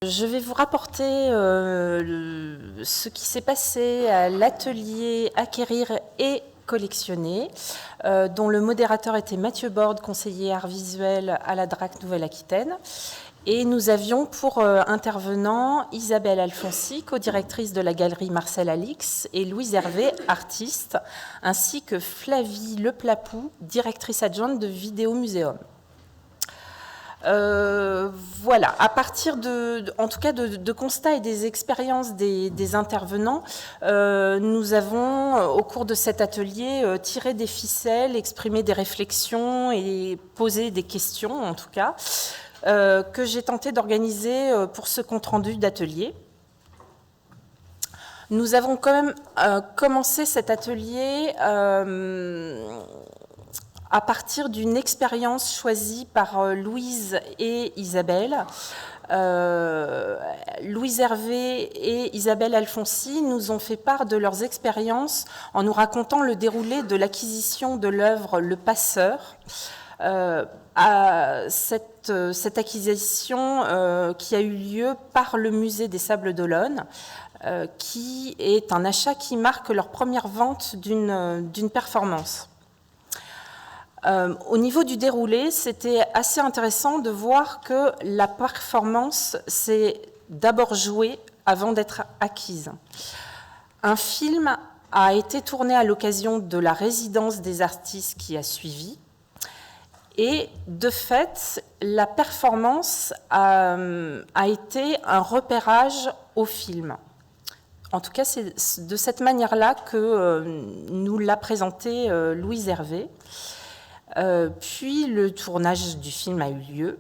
Je vais vous rapporter ce qui s'est passé à l'atelier Acquérir et collectionner, dont le modérateur était Mathieu Borde, conseiller art visuel à la DRAC Nouvelle-Aquitaine. Et nous avions pour intervenants Isabelle Alfonsi, co-directrice de la galerie Marcel Alix, et Louise Hervé, artiste, ainsi que Flavie Leplapou, directrice adjointe de Vidéo Muséum. Voilà, à partir en tout cas de constats et des expériences des intervenants, nous avons, au cours de cet atelier, tiré des ficelles, exprimé des réflexions et posé des questions, en tout cas, que j'ai tenté d'organiser pour ce compte-rendu d'atelier. Nous avons quand même commencé cet atelier à partir d'une expérience choisie par Louise et Isabelle. Louise Hervé et Isabelle Alfonsi nous ont fait part de leurs expériences en nous racontant le déroulé de l'acquisition de l'œuvre Le Passeur. À cette acquisition qui a eu lieu par le Musée des Sables d'Olonne, qui est un achat qui marque leur première vente d'une performance. Au niveau du déroulé, c'était assez intéressant de voir que la performance s'est d'abord jouée avant d'être acquise. Un film a été tourné à l'occasion de la résidence des artistes qui a suivi. Et de fait, la performance a été un repérage au film. En tout cas, c'est de cette manière-là que nous l'a présenté Louise Hervé. Puis le tournage du film a eu lieu.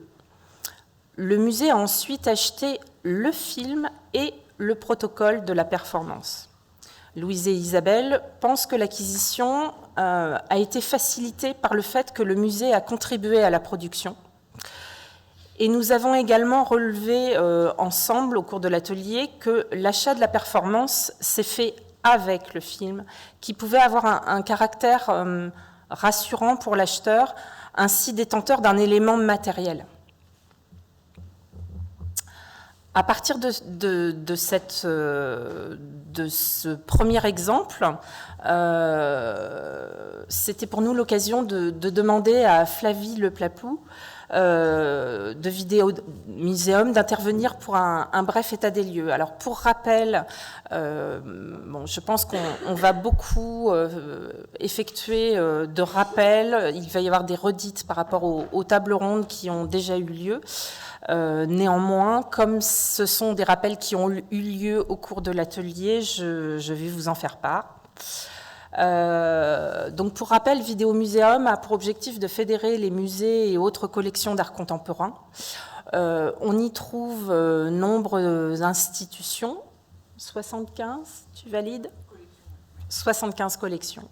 Le musée a ensuite acheté le film et le protocole de la performance. Louise et Isabelle pensent que l'acquisition a été facilitée par le fait que le musée a contribué à la production. Et nous avons également relevé ensemble, au cours de l'atelier, que l'achat de la performance s'est fait avec le film, qui pouvait avoir un caractère rassurant pour l'acheteur, ainsi détenteur d'un élément matériel. À partir de ce premier exemple, c'était pour nous l'occasion de demander à Flavie Leplapou de Vidéo Muséum d'intervenir pour un bref état des lieux. Alors pour rappel, je pense qu'on va beaucoup effectuer de rappels. Il va y avoir des redites par rapport aux tables rondes qui ont déjà eu lieu. Néanmoins, comme ce sont des rappels qui ont eu lieu au cours de l'atelier, je vais vous en faire part. Donc pour rappel, Vidéo Muséum a pour objectif de fédérer les musées et autres collections d'art contemporain. On y trouve nombre d'institutions, 75, tu valides ? 75 collections.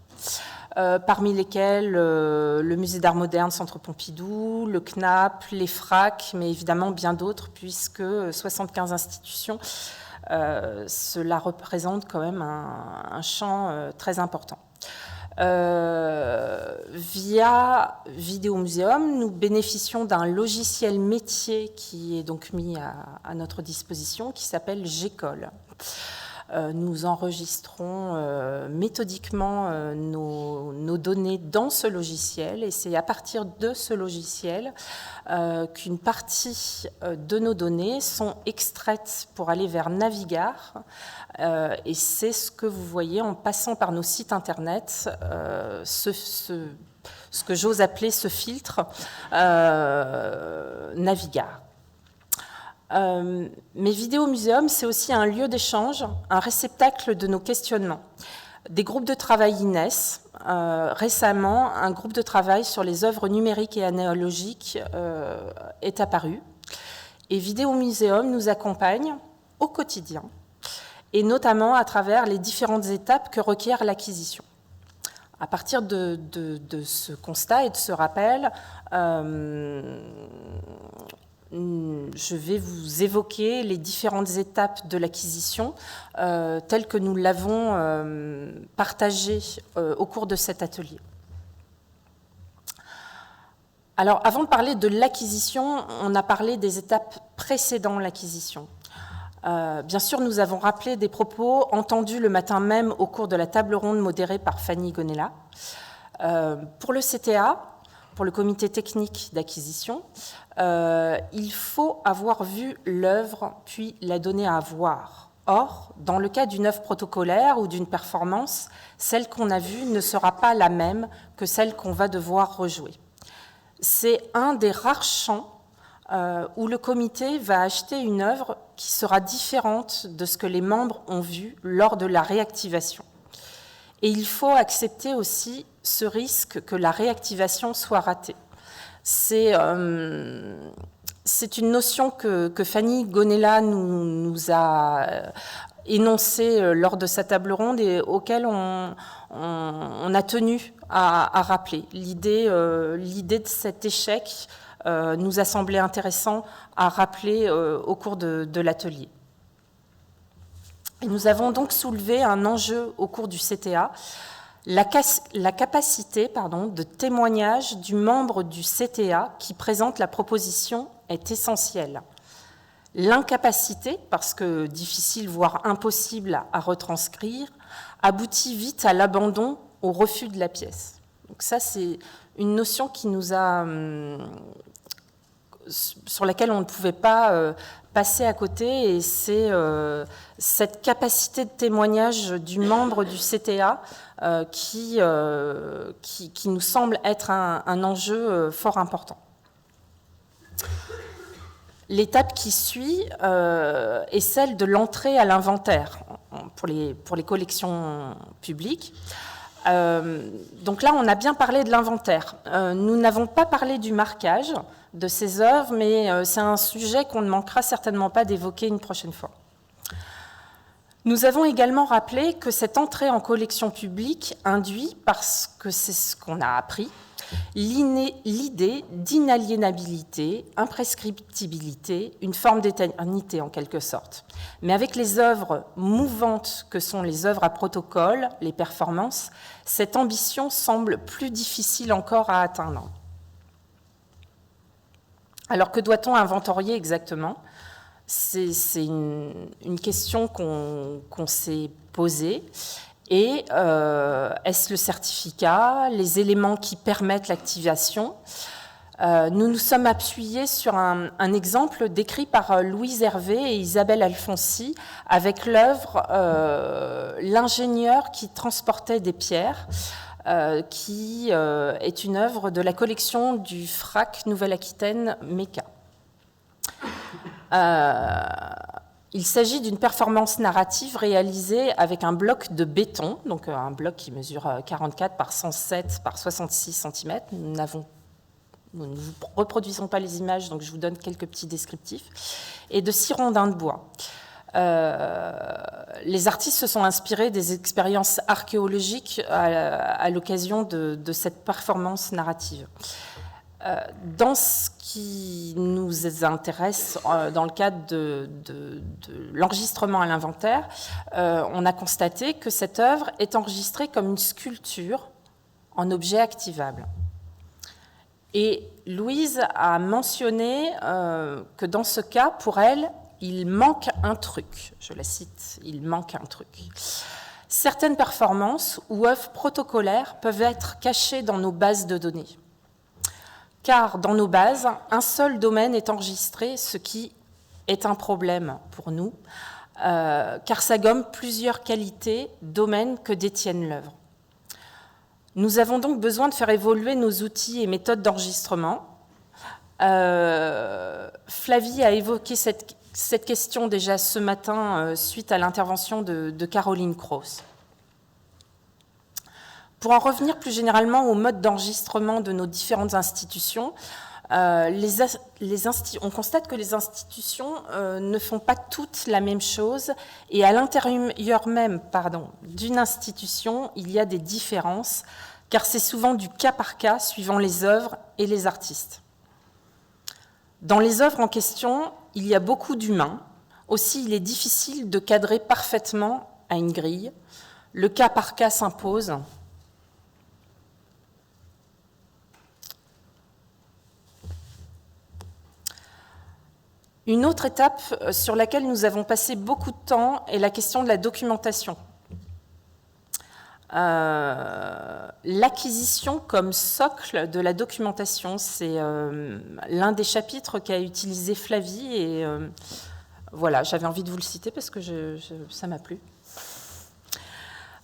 Parmi lesquelles le Musée d'Art Moderne, Centre Pompidou, le CNAP, les FRAC, mais évidemment bien d'autres, puisque 75 institutions, cela représente quand même un champ très important. Via Vidéo Muséum, nous bénéficions d'un logiciel métier qui est donc mis à notre disposition, qui s'appelle Gécole. Nous enregistrons méthodiquement nos données dans ce logiciel et c'est à partir de ce logiciel qu'une partie de nos données sont extraites pour aller vers Navigar et c'est ce que vous voyez en passant par nos sites internet, ce que j'ose appeler ce filtre Navigar. Mais Vidéo Muséum, c'est aussi un lieu d'échange, un réceptacle de nos questionnements. Des groupes de travail y naissent. Récemment, un groupe de travail sur les œuvres numériques et analogiques est apparu. Et Vidéo Muséum nous accompagne au quotidien, et notamment à travers les différentes étapes que requiert l'acquisition. À partir de ce constat et de ce rappel, je vais vous évoquer les différentes étapes de l'acquisition telles que nous l'avons partagées au cours de cet atelier. Alors, avant de parler de l'acquisition, on a parlé des étapes précédant l'acquisition. Bien sûr, nous avons rappelé des propos entendus le matin même au cours de la table ronde modérée par Fanny Gonella. Pour le CTA, pour le comité technique d'acquisition, il faut avoir vu l'œuvre puis la donner à voir. Or, dans le cas d'une œuvre protocolaire ou d'une performance, celle qu'on a vue ne sera pas la même que celle qu'on va devoir rejouer. C'est un des rares champs où le comité va acheter une œuvre qui sera différente de ce que les membres ont vu lors de la réactivation. Et il faut accepter aussi ce risque que la réactivation soit ratée. C'est une notion que Fanny Gonella nous a énoncée lors de sa table ronde et auquel on a tenu à rappeler. L'idée de cet échec nous a semblé intéressant à rappeler au cours de l'atelier. Et nous avons donc soulevé un enjeu au cours du CTA, la capacité de témoignage du membre du CTA qui présente la proposition est essentielle. L'incapacité, parce que difficile voire impossible à retranscrire, aboutit vite à l'abandon, au refus de la pièce. Donc ça, c'est une notion qui nous a, sur laquelle on ne pouvait pas passer à côté, et c'est cette capacité de témoignage du membre du CTA qui nous semble être un enjeu fort important. L'étape qui suit est celle de l'entrée à l'inventaire pour les collections publiques. Donc là, on a bien parlé de l'inventaire. Nous n'avons pas parlé du marquage de ces œuvres, mais c'est un sujet qu'on ne manquera certainement pas d'évoquer une prochaine fois. Nous avons également rappelé que cette entrée en collection publique induit, parce que c'est ce qu'on a appris, l'idée d'inaliénabilité, imprescriptibilité, une forme d'éternité en quelque sorte. Mais avec les œuvres mouvantes que sont les œuvres à protocole, les performances, cette ambition semble plus difficile encore à atteindre. Alors que doit-on inventorier exactement ? C'est une question qu'on s'est posée. Et est-ce le certificat, les éléments qui permettent l'activation ? Nous nous sommes appuyés sur un exemple décrit par Louise Hervé et Isabelle Alfonsi avec l'œuvre « L'ingénieur qui transportait des pierres », qui est une œuvre de la collection du FRAC Nouvelle-Aquitaine MECA. Il s'agit d'une performance narrative réalisée avec un bloc de béton, donc un bloc qui mesure 44 par 107 par 66 cm. Nous ne vous reproduisons pas les images, donc je vous donne quelques petits descriptifs, et de 6 rondins de bois. Les artistes se sont inspirés des expériences archéologiques à l'occasion de cette performance narrative. Dans ce qui nous intéresse, dans le cadre de l'enregistrement à l'inventaire, on a constaté que cette œuvre est enregistrée comme une sculpture en objet activable. Et Louise a mentionné que dans ce cas, pour elle, il manque un truc. Je la cite, il manque un truc. Certaines performances ou œuvres protocolaires peuvent être cachées dans nos bases de données. Car dans nos bases, un seul domaine est enregistré, ce qui est un problème pour nous, car ça gomme plusieurs qualités, domaines que détiennent l'œuvre. Nous avons donc besoin de faire évoluer nos outils et méthodes d'enregistrement. Flavie a évoqué cette question déjà ce matin suite à l'intervention de Caroline Cross. Pour en revenir plus généralement au mode d'enregistrement de nos différentes institutions, on constate que les institutions ne font pas toutes la même chose et à l'intérieur même d'une institution, il y a des différences, car c'est souvent du cas par cas suivant les œuvres et les artistes. Dans les œuvres en question, il y a beaucoup d'humains. Aussi, il est difficile de cadrer parfaitement à une grille. Le cas par cas s'impose. Une autre étape sur laquelle nous avons passé beaucoup de temps est la question de la documentation. L'acquisition comme socle de la documentation, c'est l'un des chapitres qu'a utilisé Flavie, et voilà, j'avais envie de vous le citer parce que ça m'a plu.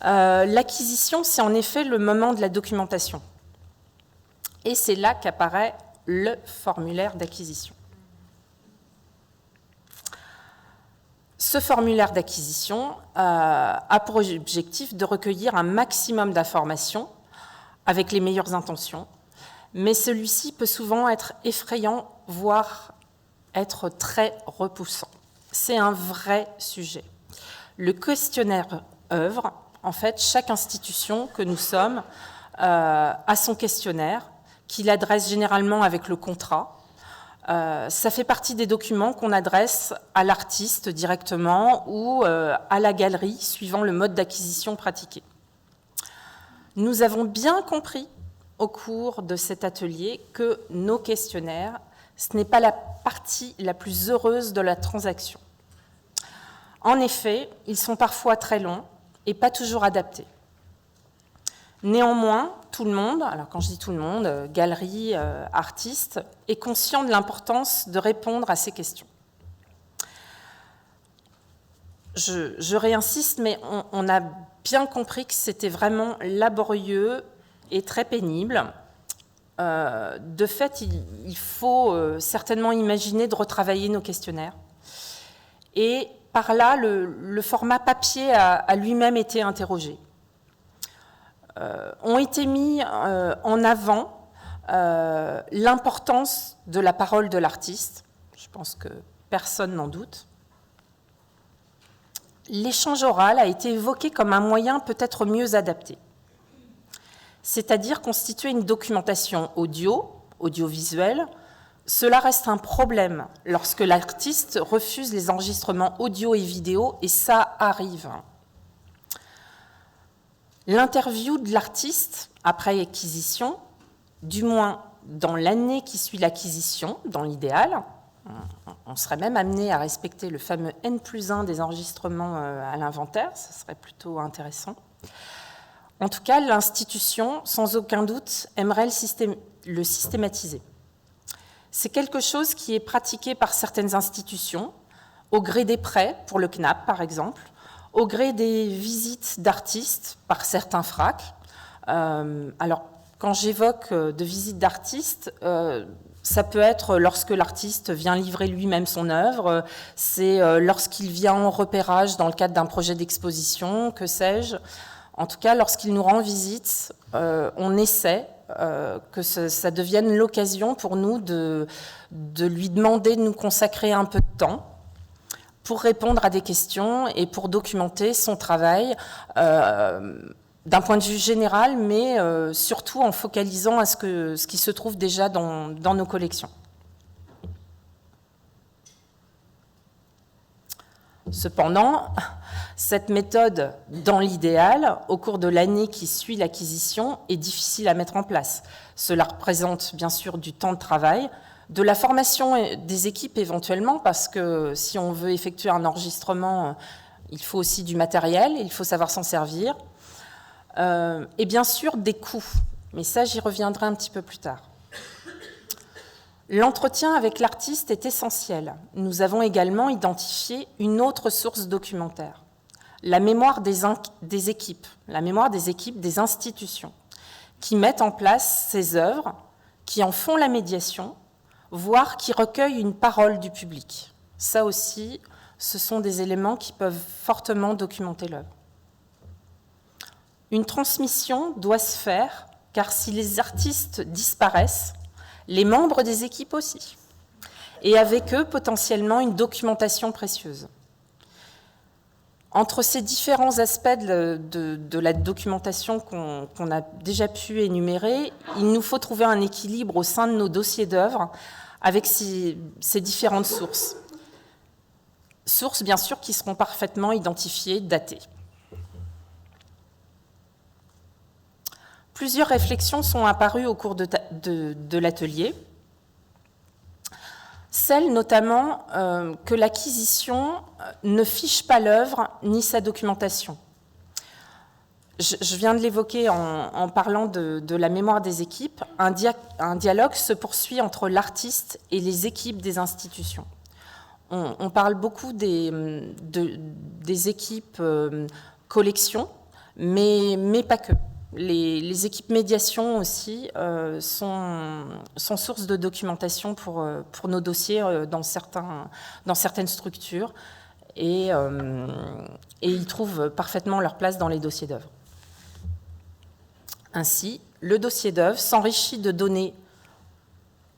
L'acquisition, c'est en effet le moment de la documentation. Et c'est là qu'apparaît le formulaire d'acquisition. Ce formulaire d'acquisition a pour objectif de recueillir un maximum d'informations avec les meilleures intentions, mais celui-ci peut souvent être effrayant, voire être très repoussant. C'est un vrai sujet. Le questionnaire œuvre, en fait, chaque institution que nous sommes a son questionnaire, qu'il adresse généralement avec le contrat. Ça fait partie des documents qu'on adresse à l'artiste directement ou à la galerie, suivant le mode d'acquisition pratiqué. Nous avons bien compris au cours de cet atelier que nos questionnaires, ce n'est pas la partie la plus heureuse de la transaction. En effet, ils sont parfois très longs et pas toujours adaptés. Néanmoins, tout le monde, alors quand je dis tout le monde, galerie, artiste, est conscient de l'importance de répondre à ces questions. Je réinsiste, mais on a bien compris que c'était vraiment laborieux et très pénible. De fait, il faut certainement imaginer de retravailler nos questionnaires. Et par là, le format papier a lui-même été interrogé. Ont été mis en avant l'importance de la parole de l'artiste. Je pense que personne n'en doute. L'échange oral a été évoqué comme un moyen peut-être mieux adapté, c'est-à-dire constituer une documentation audiovisuelle. Cela reste un problème lorsque l'artiste refuse les enregistrements audio et vidéo, et ça arrive. L'interview de l'artiste après acquisition, du moins dans l'année qui suit l'acquisition, dans l'idéal, on serait même amené à respecter le fameux N+1 des enregistrements à l'inventaire, ce serait plutôt intéressant. En tout cas, l'institution, sans aucun doute, aimerait le systématiser. C'est quelque chose qui est pratiqué par certaines institutions, au gré des prêts, pour le CNAP par exemple, au gré des visites d'artistes par certains FRAC. Alors, quand j'évoque de visites d'artistes, ça peut être lorsque l'artiste vient livrer lui-même son œuvre, c'est lorsqu'il vient en repérage dans le cadre d'un projet d'exposition, que sais-je. En tout cas, lorsqu'il nous rend visite, on essaie que ça devienne l'occasion pour nous de lui demander de nous consacrer un peu de temps pour répondre à des questions et pour documenter son travail d'un point de vue général, mais surtout en focalisant à ce qui se trouve déjà dans nos collections. Cependant, cette méthode, dans l'idéal, au cours de l'année qui suit l'acquisition, est difficile à mettre en place. Cela représente bien sûr du temps de travail, de la formation des équipes éventuellement, parce que si on veut effectuer un enregistrement, il faut aussi du matériel, il faut savoir s'en servir, et bien sûr des coûts, mais ça j'y reviendrai un petit peu plus tard. L'entretien avec l'artiste est essentiel. Nous avons également identifié une autre source documentaire, la mémoire des équipes, la mémoire des équipes des institutions, qui mettent en place ces œuvres, qui en font la médiation, voire qui recueillent une parole du public. Ça aussi, ce sont des éléments qui peuvent fortement documenter l'œuvre. Une transmission doit se faire, car si les artistes disparaissent, les membres des équipes aussi, et avec eux potentiellement une documentation précieuse. Entre ces différents aspects de la documentation qu'on a déjà pu énumérer, il nous faut trouver un équilibre au sein de nos dossiers d'œuvres avec ces différentes sources. Sources, bien sûr, qui seront parfaitement identifiées, datées. Plusieurs réflexions sont apparues au cours de l'atelier. Celle notamment que l'acquisition ne fiche pas l'œuvre ni sa documentation. Je viens de l'évoquer en parlant de la mémoire des équipes. Un dialogue se poursuit entre l'artiste et les équipes des institutions. On parle beaucoup des équipes collection, mais pas que. Les équipes médiation aussi sont source de documentation pour nos dossiers dans certaines structures et ils trouvent parfaitement leur place dans les dossiers d'œuvre. Ainsi, le dossier d'œuvre s'enrichit de données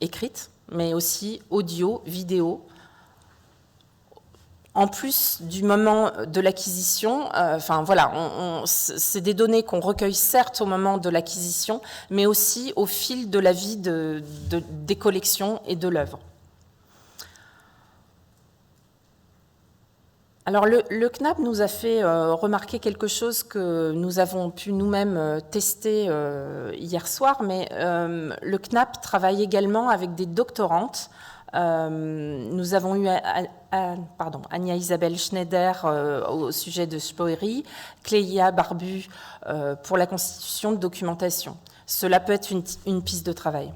écrites, mais aussi audio, vidéo. En plus du moment de l'acquisition, c'est des données qu'on recueille certes au moment de l'acquisition, mais aussi au fil de la vie des collections et de l'œuvre. Alors le CNAP nous a fait remarquer quelque chose que nous avons pu nous-mêmes tester hier soir, mais le CNAP travaille également avec des doctorantes. Nous avons eu Anya-Isabelle Schneider au sujet de Spoeri, Cléia Barbu pour la constitution de documentation. Cela peut être une piste de travail.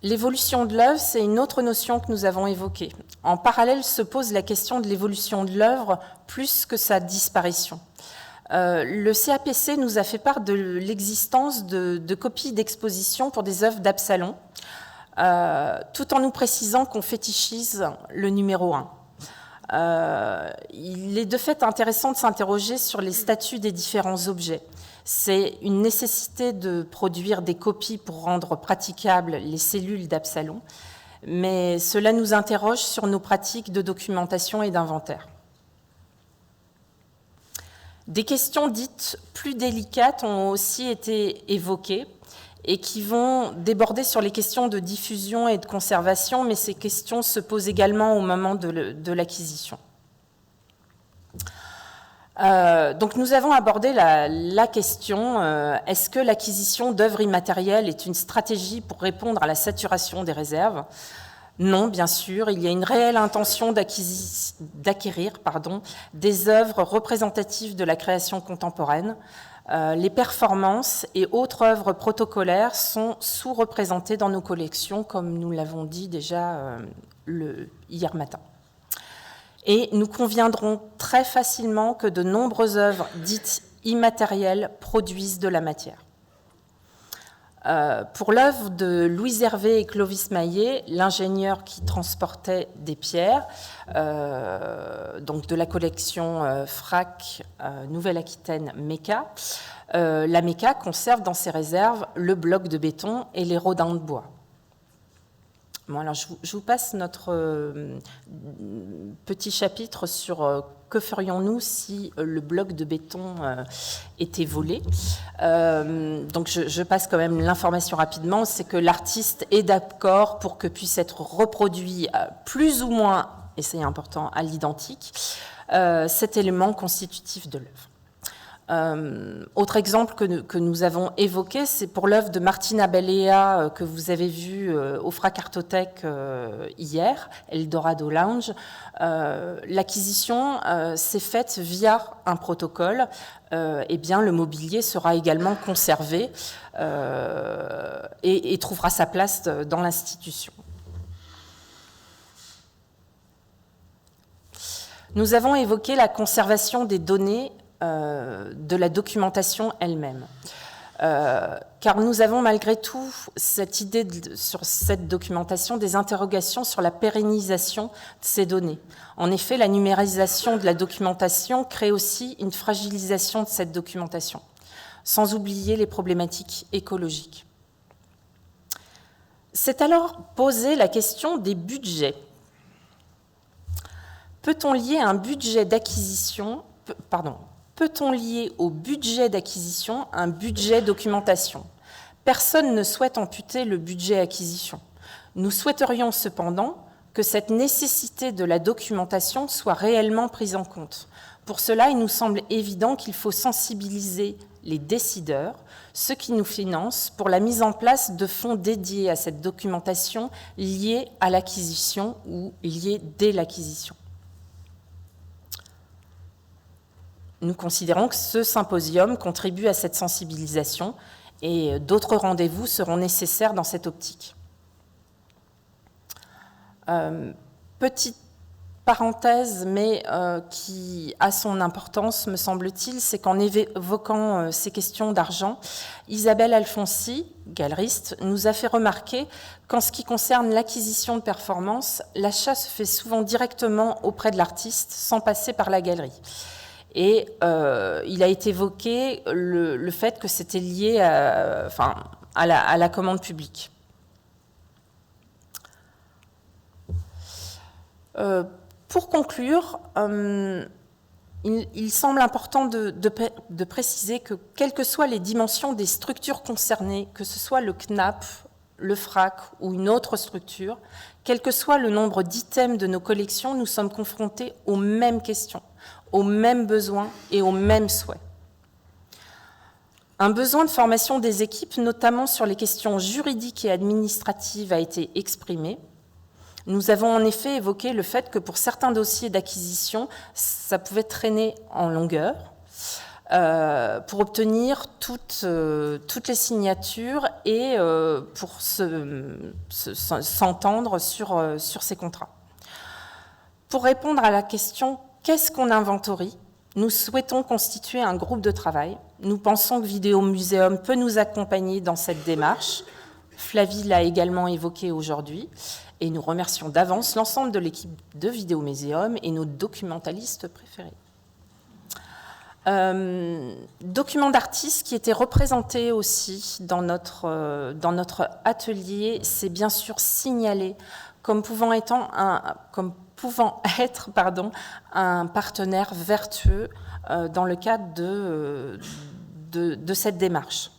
L'évolution de l'œuvre, c'est une autre notion que nous avons évoquée. En parallèle se pose la question de l'évolution de l'œuvre plus que sa disparition. Le CAPC nous a fait part de l'existence de copies d'exposition pour des œuvres d'Absalon, tout en nous précisant qu'on fétichise le numéro 1. Il est de fait intéressant de s'interroger sur les statuts des différents objets. C'est une nécessité de produire des copies pour rendre praticables les cellules d'Absalon, mais cela nous interroge sur nos pratiques de documentation et d'inventaire. Des questions dites plus délicates ont aussi été évoquées et qui vont déborder sur les questions de diffusion et de conservation, mais ces questions se posent également au moment de l'acquisition. Donc nous avons abordé la question est-ce que l'acquisition d'œuvres immatérielles est une stratégie pour répondre à la saturation des réserves ? Non, bien sûr, il y a une réelle intention d'acquérir des œuvres représentatives de la création contemporaine. Les performances et autres œuvres protocolaires sont sous-représentées dans nos collections, comme nous l'avons dit déjà hier matin. Et nous conviendrons très facilement que de nombreuses œuvres dites immatérielles produisent de la matière. Pour l'œuvre de Louise Hervé et Clovis Maillet, l'ingénieur qui transportait des pierres, donc de la collection FRAC Nouvelle-Aquitaine MECA, la MECA conserve dans ses réserves le bloc de béton et les rodins de bois. Bon, alors je vous passe notre petit chapitre sur que ferions-nous si le bloc de béton était volé. Donc je passe quand même l'information rapidement, c'est que l'artiste est d'accord pour que puisse être reproduit plus ou moins, et c'est important, à l'identique, cet élément constitutif de l'œuvre. Autre exemple que nous avons évoqué, c'est pour l'œuvre de Martina Balea que vous avez vue au FRAC Artothèque hier, Eldorado Lounge. L'acquisition s'est faite via un protocole. Eh bien, le mobilier sera également conservé et trouvera sa place dans l'institution. Nous avons évoqué la conservation des données de la documentation elle-même. Car nous avons malgré tout cette idée sur cette documentation des interrogations sur la pérennisation de ces données. En effet, la numérisation de la documentation crée aussi une fragilisation de cette documentation, sans oublier les problématiques écologiques. C'est alors posée la question des budgets. Peut-on lier un budget d'acquisition, peut-on lier au budget d'acquisition un budget documentation ? Personne ne souhaite amputer le budget acquisition. Nous souhaiterions cependant que cette nécessité de la documentation soit réellement prise en compte. Pour cela, il nous semble évident qu'il faut sensibiliser les décideurs, ceux qui nous financent, pour la mise en place de fonds dédiés à cette documentation liée à l'acquisition ou liée dès l'acquisition. Nous considérons que ce symposium contribue à cette sensibilisation et d'autres rendez-vous seront nécessaires dans cette optique. Petite parenthèse, mais qui a son importance, me semble-t-il, c'est qu'en évoquant ces questions d'argent, Isabelle Alfonsi, galeriste, nous a fait remarquer qu'en ce qui concerne l'acquisition de performances, l'achat se fait souvent directement auprès de l'artiste, sans passer par la galerie. Et il a été évoqué le fait que c'était lié à la commande publique. Pour conclure, il semble important de préciser que, quelles que soient les dimensions des structures concernées, que ce soit le CNAP, le FRAC ou une autre structure, quel que soit le nombre d'items de nos collections, nous sommes confrontés aux mêmes questions, aux mêmes besoins et aux mêmes souhaits. Un besoin de formation des équipes, notamment sur les questions juridiques et administratives, a été exprimé. Nous avons en effet évoqué le fait que pour certains dossiers d'acquisition, ça pouvait traîner en longueur pour obtenir toutes les signatures et pour s'entendre sur ces contrats. Pour répondre à la question « Qu'est-ce qu'on inventorie ?», nous souhaitons constituer un groupe de travail. Nous pensons que Vidéo Muséum peut nous accompagner dans cette démarche. Flavie l'a également évoqué aujourd'hui. Et nous remercions d'avance l'ensemble de l'équipe de Vidéo Muséum et nos documentalistes préférés. Documents d'artistes qui étaient représentés aussi dans notre atelier, c'est bien sûr signalé comme pouvant être un partenaire vertueux dans le cadre de cette démarche.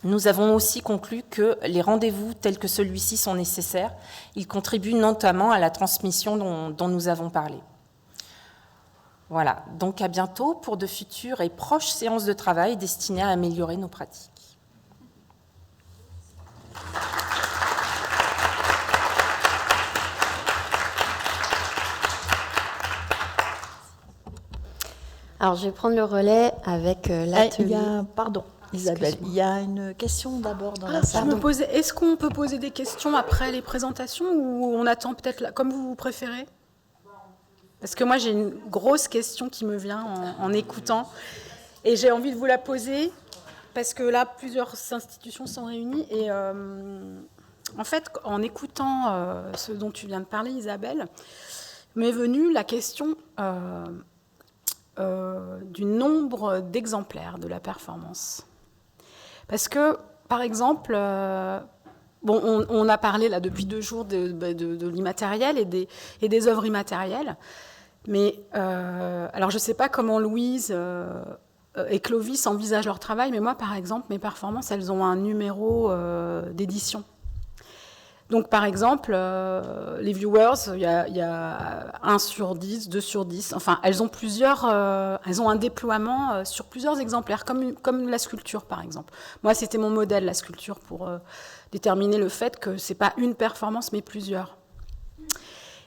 Nous avons aussi conclu que les rendez-vous tels que celui-ci sont nécessaires. Ils contribuent notamment à la transmission dont nous avons parlé. Voilà, donc à bientôt pour de futures et proches séances de travail destinées à améliorer nos pratiques. Alors, je vais prendre le relais avec l'atelier. Pardon, Isabelle, il y a une question d'abord dans la salle. Est-ce qu'on peut poser des questions après les présentations ou on attend peut-être, comme vous préférez ? Parce que moi, j'ai une grosse question qui me vient en écoutant et j'ai envie de vous la poser parce que là, plusieurs institutions sont réunies et en fait, en écoutant ce dont tu viens de parler, Isabelle, m'est venue la question du nombre d'exemplaires de la performance. Parce que, par exemple, on a parlé là depuis 2 jours de l'immatériel et des œuvres immatérielles, mais alors je ne sais pas comment Louise et Clovis envisagent leur travail, mais moi, par exemple, mes performances, elles ont un numéro d'édition. Donc, par exemple, les viewers, il y a 1 sur 10, 2 sur 10. Enfin, elles ont un déploiement sur plusieurs exemplaires, comme la sculpture, par exemple. Moi, c'était mon modèle, la sculpture, pour déterminer le fait que ce n'est pas une performance, mais plusieurs.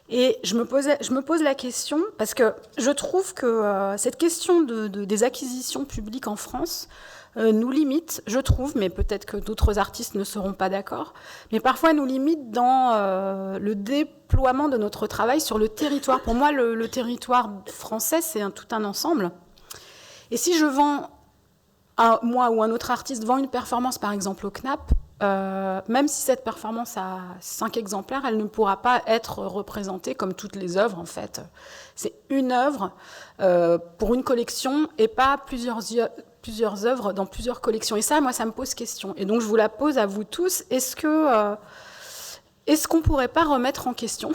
Et je me pose la question, parce que je trouve que cette question des acquisitions publiques en France nous limite, je trouve, mais peut-être que d'autres artistes ne seront pas d'accord, mais parfois nous limite dans le déploiement de notre travail sur le territoire. Pour moi, le territoire français, c'est tout un ensemble. Et si je vends, moi ou un autre artiste vend une performance, par exemple au CNAP, même si cette performance a 5 exemplaires, elle ne pourra pas être représentée comme toutes les œuvres, en fait. C'est une œuvre pour une collection et pas plusieurs œuvres dans plusieurs collections. Et ça, moi, ça me pose question. Et donc, je vous la pose à vous tous. Est-ce qu'on ne pourrait pas remettre en question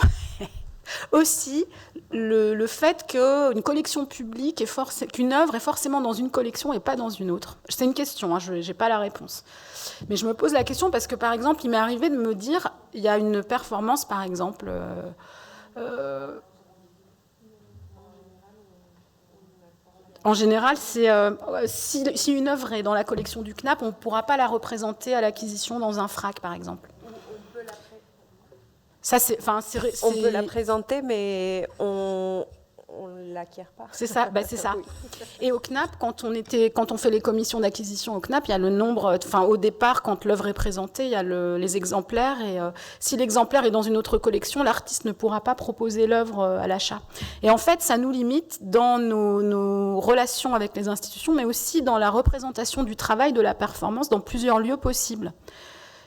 aussi le fait qu'une collection publique, qu'une œuvre est forcément dans une collection et pas dans une autre ? C'est une question, hein, je n'ai pas la réponse. Mais je me pose la question parce que, par exemple, il m'est arrivé de me dire, il y a une performance, par exemple... En général, si une œuvre est dans la collection du CNAP, on ne pourra pas la représenter à l'acquisition dans un FRAC, par exemple. On peut la présenter, mais on ne l'acquiert pas. C'est ça, c'est ça. Oui. Et au CNAP, quand on fait les commissions d'acquisition au CNAP, il y a le nombre, au départ, quand l'œuvre est présentée, il y a les exemplaires, et si l'exemplaire est dans une autre collection, l'artiste ne pourra pas proposer l'œuvre à l'achat. Et en fait, ça nous limite dans nos relations avec les institutions, mais aussi dans la représentation du travail, de la performance, dans plusieurs lieux possibles.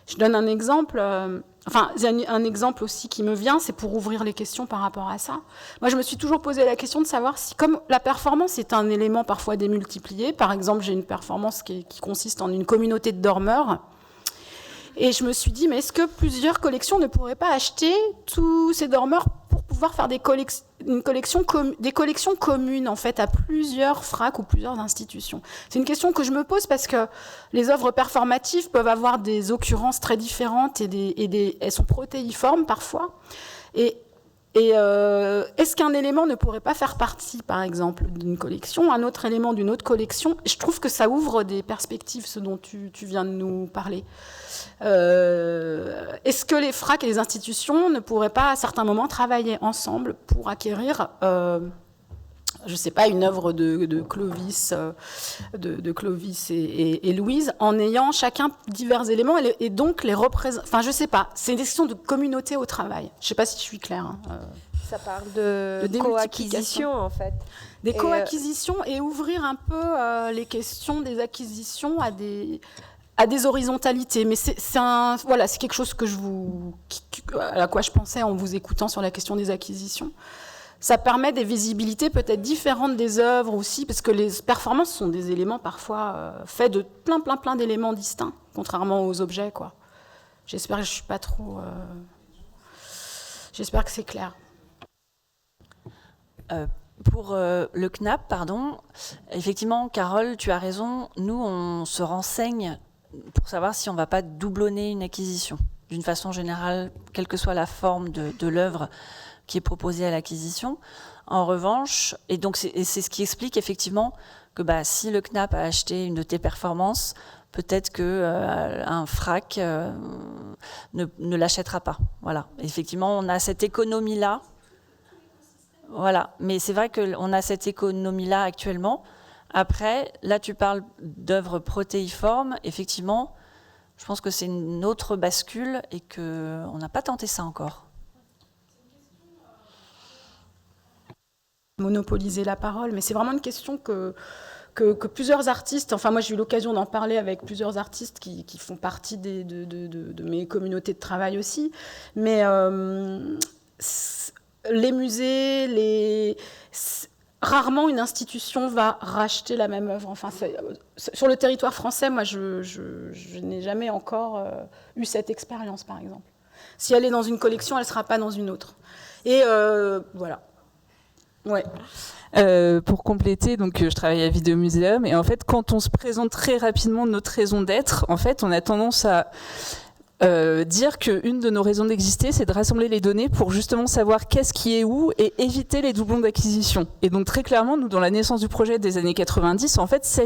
Je donne un exemple, un exemple aussi qui me vient, c'est pour ouvrir les questions par rapport à ça. Moi, je me suis toujours posé la question de savoir si, comme la performance est un élément parfois démultiplié, par exemple, j'ai une performance qui consiste en une communauté de dormeurs, et je me suis dit, mais est-ce que plusieurs collections ne pourraient pas acheter tous ces dormeurs pour pouvoir faire des collections communes en fait, à plusieurs FRAC ou plusieurs institutions? C'est une question que je me pose parce que les œuvres performatives peuvent avoir des occurrences très différentes elles sont protéiformes parfois. Et est-ce qu'un élément ne pourrait pas faire partie, par exemple, d'une collection, un autre élément d'une autre collection? Je trouve que ça ouvre des perspectives, ce dont tu viens de nous parler. Est-ce que les FRAC et les institutions ne pourraient pas, à certains moments, travailler ensemble pour acquérir, je ne sais pas, une œuvre de Clovis, et Louise, en ayant chacun divers éléments et donc les représenter. Enfin, je ne sais pas. C'est une question de communauté au travail. Je ne sais pas si je suis claire. Ça parle de co-acquisition, en fait. Des co-acquisitions et ouvrir un peu les questions des acquisitions à des horizontalités. Mais c'est quelque chose à quoi je pensais en vous écoutant sur la question des acquisitions. Ça permet des visibilités peut-être différentes des œuvres aussi, parce que les performances sont des éléments parfois faits de plein d'éléments distincts, contrairement aux objets, quoi. J'espère que je suis pas trop... J'espère que c'est clair. Pour le CNAP, effectivement, Carole, tu as raison, nous, on se renseigne pour savoir si on ne va pas doublonner une acquisition. D'une façon générale, quelle que soit la forme de l'œuvre qui est proposée à l'acquisition. En revanche, et donc c'est ce qui explique effectivement que si le CNAP a acheté une de tes performances, peut-être qu'un FRAC ne l'achètera pas. Voilà. Effectivement, on a cette économie-là. Voilà. Mais c'est vrai qu'on a cette économie-là actuellement. Après, là, tu parles d'œuvres protéiformes. Effectivement, je pense que c'est une autre bascule et qu'on n'a pas tenté ça encore. Monopoliser la parole, mais c'est vraiment une question que plusieurs artistes, moi j'ai eu l'occasion d'en parler avec plusieurs artistes qui font partie de mes communautés de travail aussi, mais les musées, rarement une institution va racheter la même œuvre. Sur le territoire français, moi je n'ai jamais encore eu cette expérience, par exemple. Si elle est dans une collection, elle ne sera pas dans une autre. Et voilà. Ouais. Pour compléter, donc je travaille à Vidéomuséum et en fait, quand on se présente très rapidement notre raison d'être, en fait, on a tendance à dire qu'une de nos raisons d'exister, c'est de rassembler les données pour justement savoir qu'est-ce qui est où et éviter les doublons d'acquisition. Et donc très clairement, nous, dans la naissance du projet des années 90, en fait,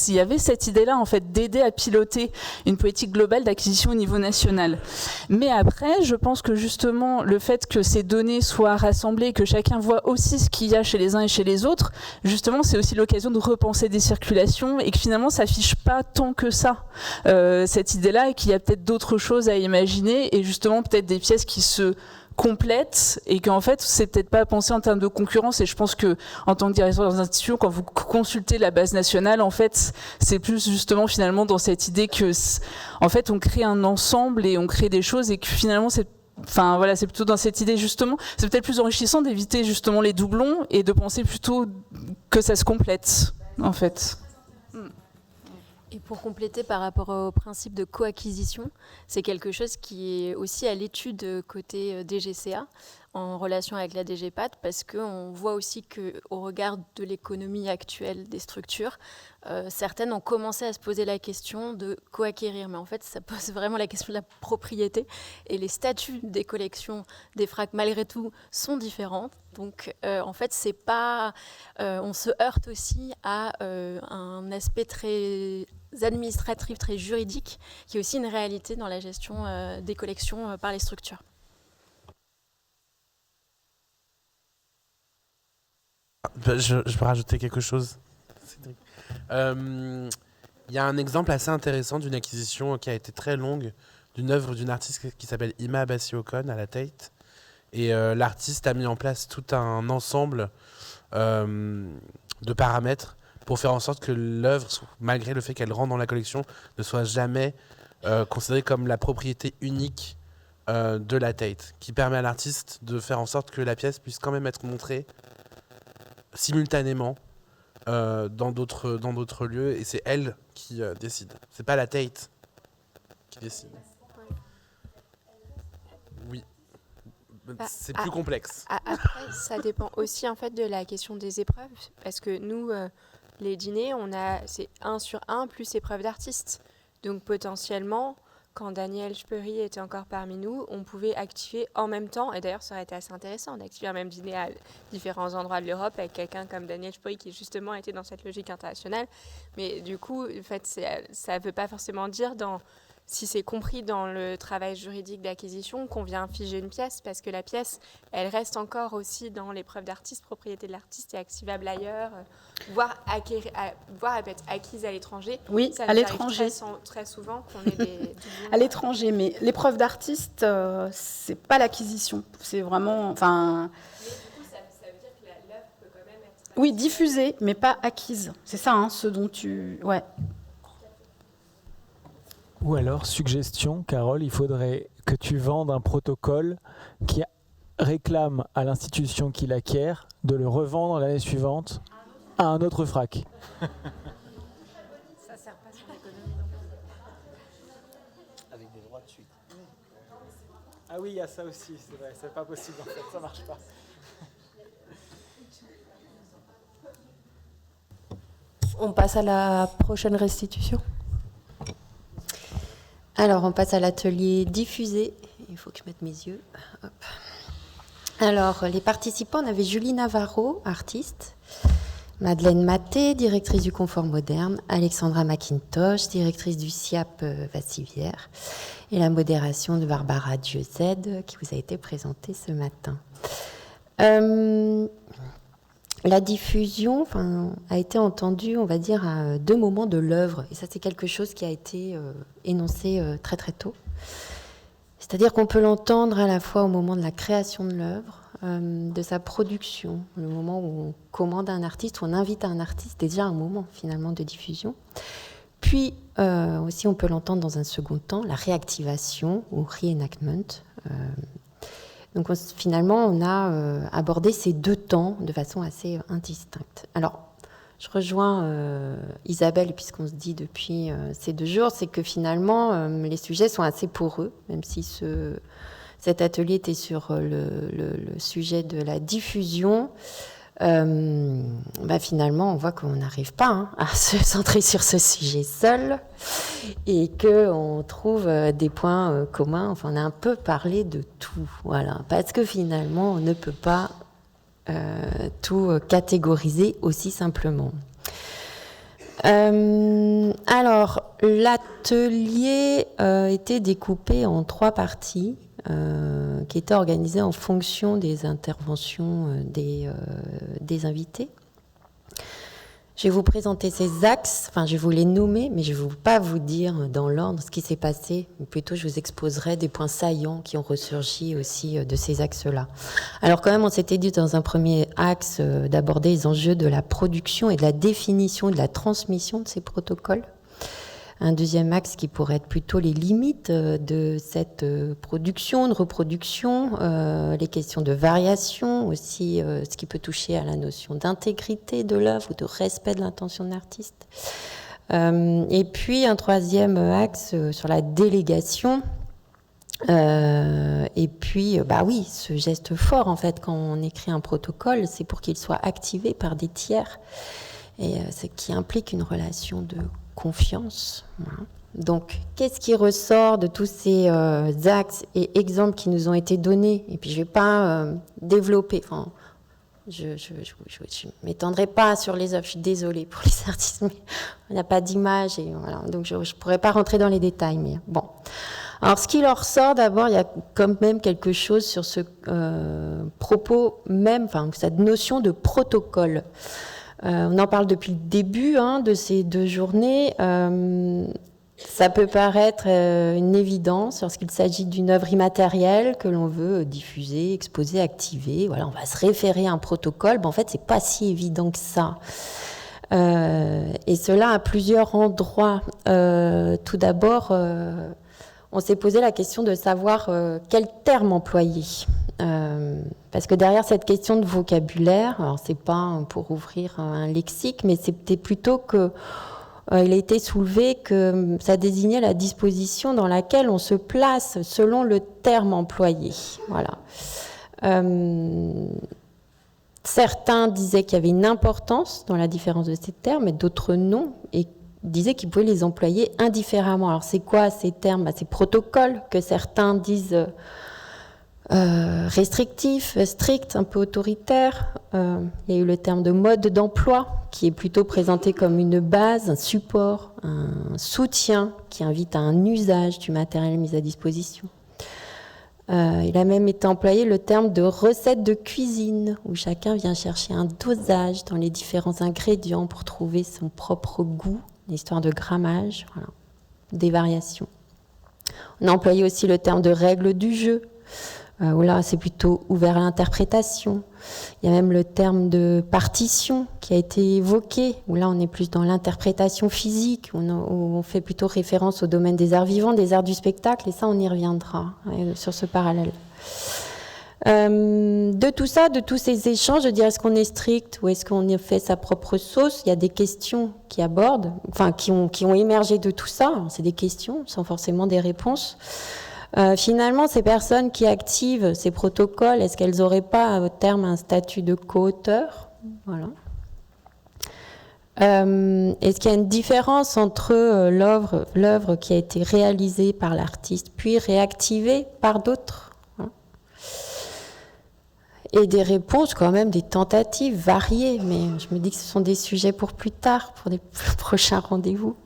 il y avait cette idée-là, en fait, d'aider à piloter une politique globale d'acquisition au niveau national. Mais après, je pense que justement, le fait que ces données soient rassemblées, que chacun voit aussi ce qu'il y a chez les uns et chez les autres, justement, c'est aussi l'occasion de repenser des circulations et que finalement, ça affiche pas tant que ça, cette idée-là, et qu'il y a peut-être d'autres choses à imaginer et justement peut-être des pièces qui se complètent et qu'en fait c'est peut-être pas à penser en termes de concurrence. Et je pense que en tant que directeur d'institution, quand vous consultez la base nationale, en fait c'est plus justement finalement dans cette idée que en fait on crée un ensemble et on crée des choses et que finalement c'est plutôt dans cette idée justement, c'est peut-être plus enrichissant d'éviter justement les doublons et de penser plutôt que ça se complète en fait. Et pour compléter par rapport au principe de coacquisition, c'est quelque chose qui est aussi à l'étude côté DGCA. en relation avec la DGPAT, parce qu'on voit aussi qu'au regard de l'économie actuelle des structures, certaines ont commencé à se poser la question de co-acquérir. Mais en fait, ça pose vraiment la question de la propriété. Et les statuts des collections des FRAC, malgré tout, sont différentes. Donc, en fait, c'est pas... on se heurte aussi à un aspect très administratif, très juridique, qui est aussi une réalité dans la gestion des collections par les structures. Je peux rajouter quelque chose. Il y a un exemple assez intéressant d'une acquisition qui a été très longue, d'une œuvre d'une artiste qui s'appelle Ima Abassi-Ocon à la Tate. Et l'artiste a mis en place tout un ensemble de paramètres pour faire en sorte que l'œuvre, malgré le fait qu'elle rentre dans la collection, ne soit jamais considérée comme la propriété unique de la Tate, qui permet à l'artiste de faire en sorte que la pièce puisse quand même être montrée simultanément dans d'autres lieux, et c'est elle qui décide. C'est pas la Tate qui décide. Oui. C'est plus complexe. Après, ça dépend aussi en fait de la question des épreuves, parce que nous, les dîners, c'est 1 sur 1 plus épreuve d'artiste. Donc potentiellement, quand Daniel Speury était encore parmi nous, on pouvait activer en même temps, et d'ailleurs ça aurait été assez intéressant d'activer un même dîner à différents endroits de l'Europe avec quelqu'un comme Daniel Speury qui justement était dans cette logique internationale. Mais du coup, en fait, ça ne veut pas forcément dire si c'est compris dans le travail juridique d'acquisition qu'on vient figer une pièce, parce que la pièce, elle reste encore aussi dans l'épreuve d'artiste, propriété de l'artiste et activable ailleurs, voire elle peut être acquise à l'étranger. Oui, ça à l'étranger. Très souvent qu'on ait des à l'étranger, mais l'épreuve d'artiste, c'est pas l'acquisition, c'est vraiment... Enfin, mais du coup, ça veut dire que l'œuvre peut quand même être... Oui, diffusée, mais pas acquise. C'est ça, hein, ce dont tu... Ouais. Ou alors, suggestion, Carole, il faudrait que tu vendes un protocole qui réclame à l'institution qui l'acquiert de le revendre l'année suivante à un autre FRAC. Ça sert pas sur l'économie non plus. Avec des droits de suite. Ah oui, il y a ça aussi, c'est vrai, c'est pas possible en fait, ça marche pas. On passe à la prochaine restitution. Alors, on passe à l'atelier diffusé. Il faut que je mette mes yeux. Hop. Alors, les participants, on avait Julie Navarro, artiste, Madeleine Maté, directrice du Confort Moderne, Alexandra McIntosh, directrice du SIAP Vassivière, et la modération de Barbara Dieu-Z, qui vous a été présentée ce matin. La diffusion a été entendue, on va dire, à 2 moments de l'œuvre. Et ça, c'est quelque chose qui a été énoncé très, très tôt. C'est-à-dire qu'on peut l'entendre à la fois au moment de la création de l'œuvre, de sa production, le moment où on commande un artiste, où on invite un artiste, c'est déjà un moment, finalement, de diffusion. Puis, aussi, on peut l'entendre dans un second temps, la réactivation ou reenactment. Donc finalement, on a abordé ces 2 temps de façon assez indistincte. Alors, je rejoins Isabelle, puisqu'on se dit depuis ces 2 jours, c'est que finalement, les sujets sont assez poreux, même si cet atelier était sur le sujet de la diffusion. Finalement, on voit qu'on n'arrive pas à se centrer sur ce sujet seul et qu'on trouve des points communs. Enfin, on a un peu parlé de tout, voilà, parce que finalement, on ne peut pas tout catégoriser aussi simplement. Alors, l'atelier était découpé en 3 parties. Qui était organisée en fonction des interventions des invités. Je vais vous présenter ces axes, je vais vous les nommer, mais je ne vais pas vous dire dans l'ordre ce qui s'est passé, mais plutôt je vous exposerai des points saillants qui ont ressurgi aussi de ces axes-là. Alors quand même, on s'était dit dans un premier axe d'aborder les enjeux de la production et de la définition et de la transmission de ces protocoles. Un deuxième axe qui pourrait être plutôt les limites de cette production, de reproduction, les questions de variation, aussi ce qui peut toucher à la notion d'intégrité de l'œuvre ou de respect de l'intention de l'artiste. Et puis un troisième axe sur la délégation, Et puis, oui, ce geste fort, en fait, quand on écrit un protocole, c'est pour qu'il soit activé par des tiers, et ce qui implique une relation de confiance. Voilà. Donc, qu'est-ce qui ressort de tous ces axes et exemples qui nous ont été donnés? Et puis, je ne vais pas développer, je ne m'étendrai pas sur les œuvres, je suis désolée pour les artistes, mais il n'y a pas d'image, et voilà, donc je ne pourrais pas rentrer dans les détails. Mais bon. Alors, ce qui leur ressort, d'abord, il y a quand même quelque chose sur ce propos même, cette notion de protocole. On en parle depuis le début de ces 2 journées. Ça peut paraître une évidence lorsqu'il s'agit d'une œuvre immatérielle que l'on veut diffuser, exposer, activer. Voilà, on va se référer à un protocole. En fait, c'est pas si évident que ça. Et cela à plusieurs endroits. Tout d'abord, on s'est posé la question de savoir quel terme employer. Parce que derrière cette question de vocabulaire, alors c'est pas pour ouvrir un lexique, mais c'était plutôt que il a été soulevé que ça désignait la disposition dans laquelle on se place selon le terme employé. Voilà. Certains disaient qu'il y avait une importance dans la différence de ces termes, et d'autres non, et disaient qu'ils pouvaient les employer indifféremment. Alors c'est quoi ces termes? Ces protocoles que certains disent restrictifs, stricts, un peu autoritaires. Il y a eu le terme de mode d'emploi qui est plutôt présenté comme une base, un support, un soutien qui invite à un usage du matériel mis à disposition. Il a même été employé le terme de recette de cuisine, où chacun vient chercher un dosage dans les différents ingrédients pour trouver son propre goût, une histoire de grammage, voilà, des variations. On a employé aussi le terme de règle du jeu, où là c'est plutôt ouvert à l'interprétation. Il y a même le terme de partition qui a été évoqué, où là on est plus dans l'interprétation physique, où on fait plutôt référence au domaine des arts vivants, des arts du spectacle, et ça on y reviendra sur ce parallèle. De tout ça, de tous ces échanges, je dirais, est-ce qu'on est strict ou est-ce qu'on fait sa propre sauce? Il y a des questions qui abordent, qui ont émergé de tout ça. C'est des questions sans forcément des réponses. Finalement, ces personnes qui activent ces protocoles, est-ce qu'elles n'auraient pas au terme un statut de co-auteur? Voilà. Est-ce qu'il y a une différence entre l'œuvre qui a été réalisée par l'artiste puis réactivée par d'autres? Et des réponses, quand même, des tentatives variées, mais je me dis que ce sont des sujets pour plus tard, pour des prochains rendez-vous.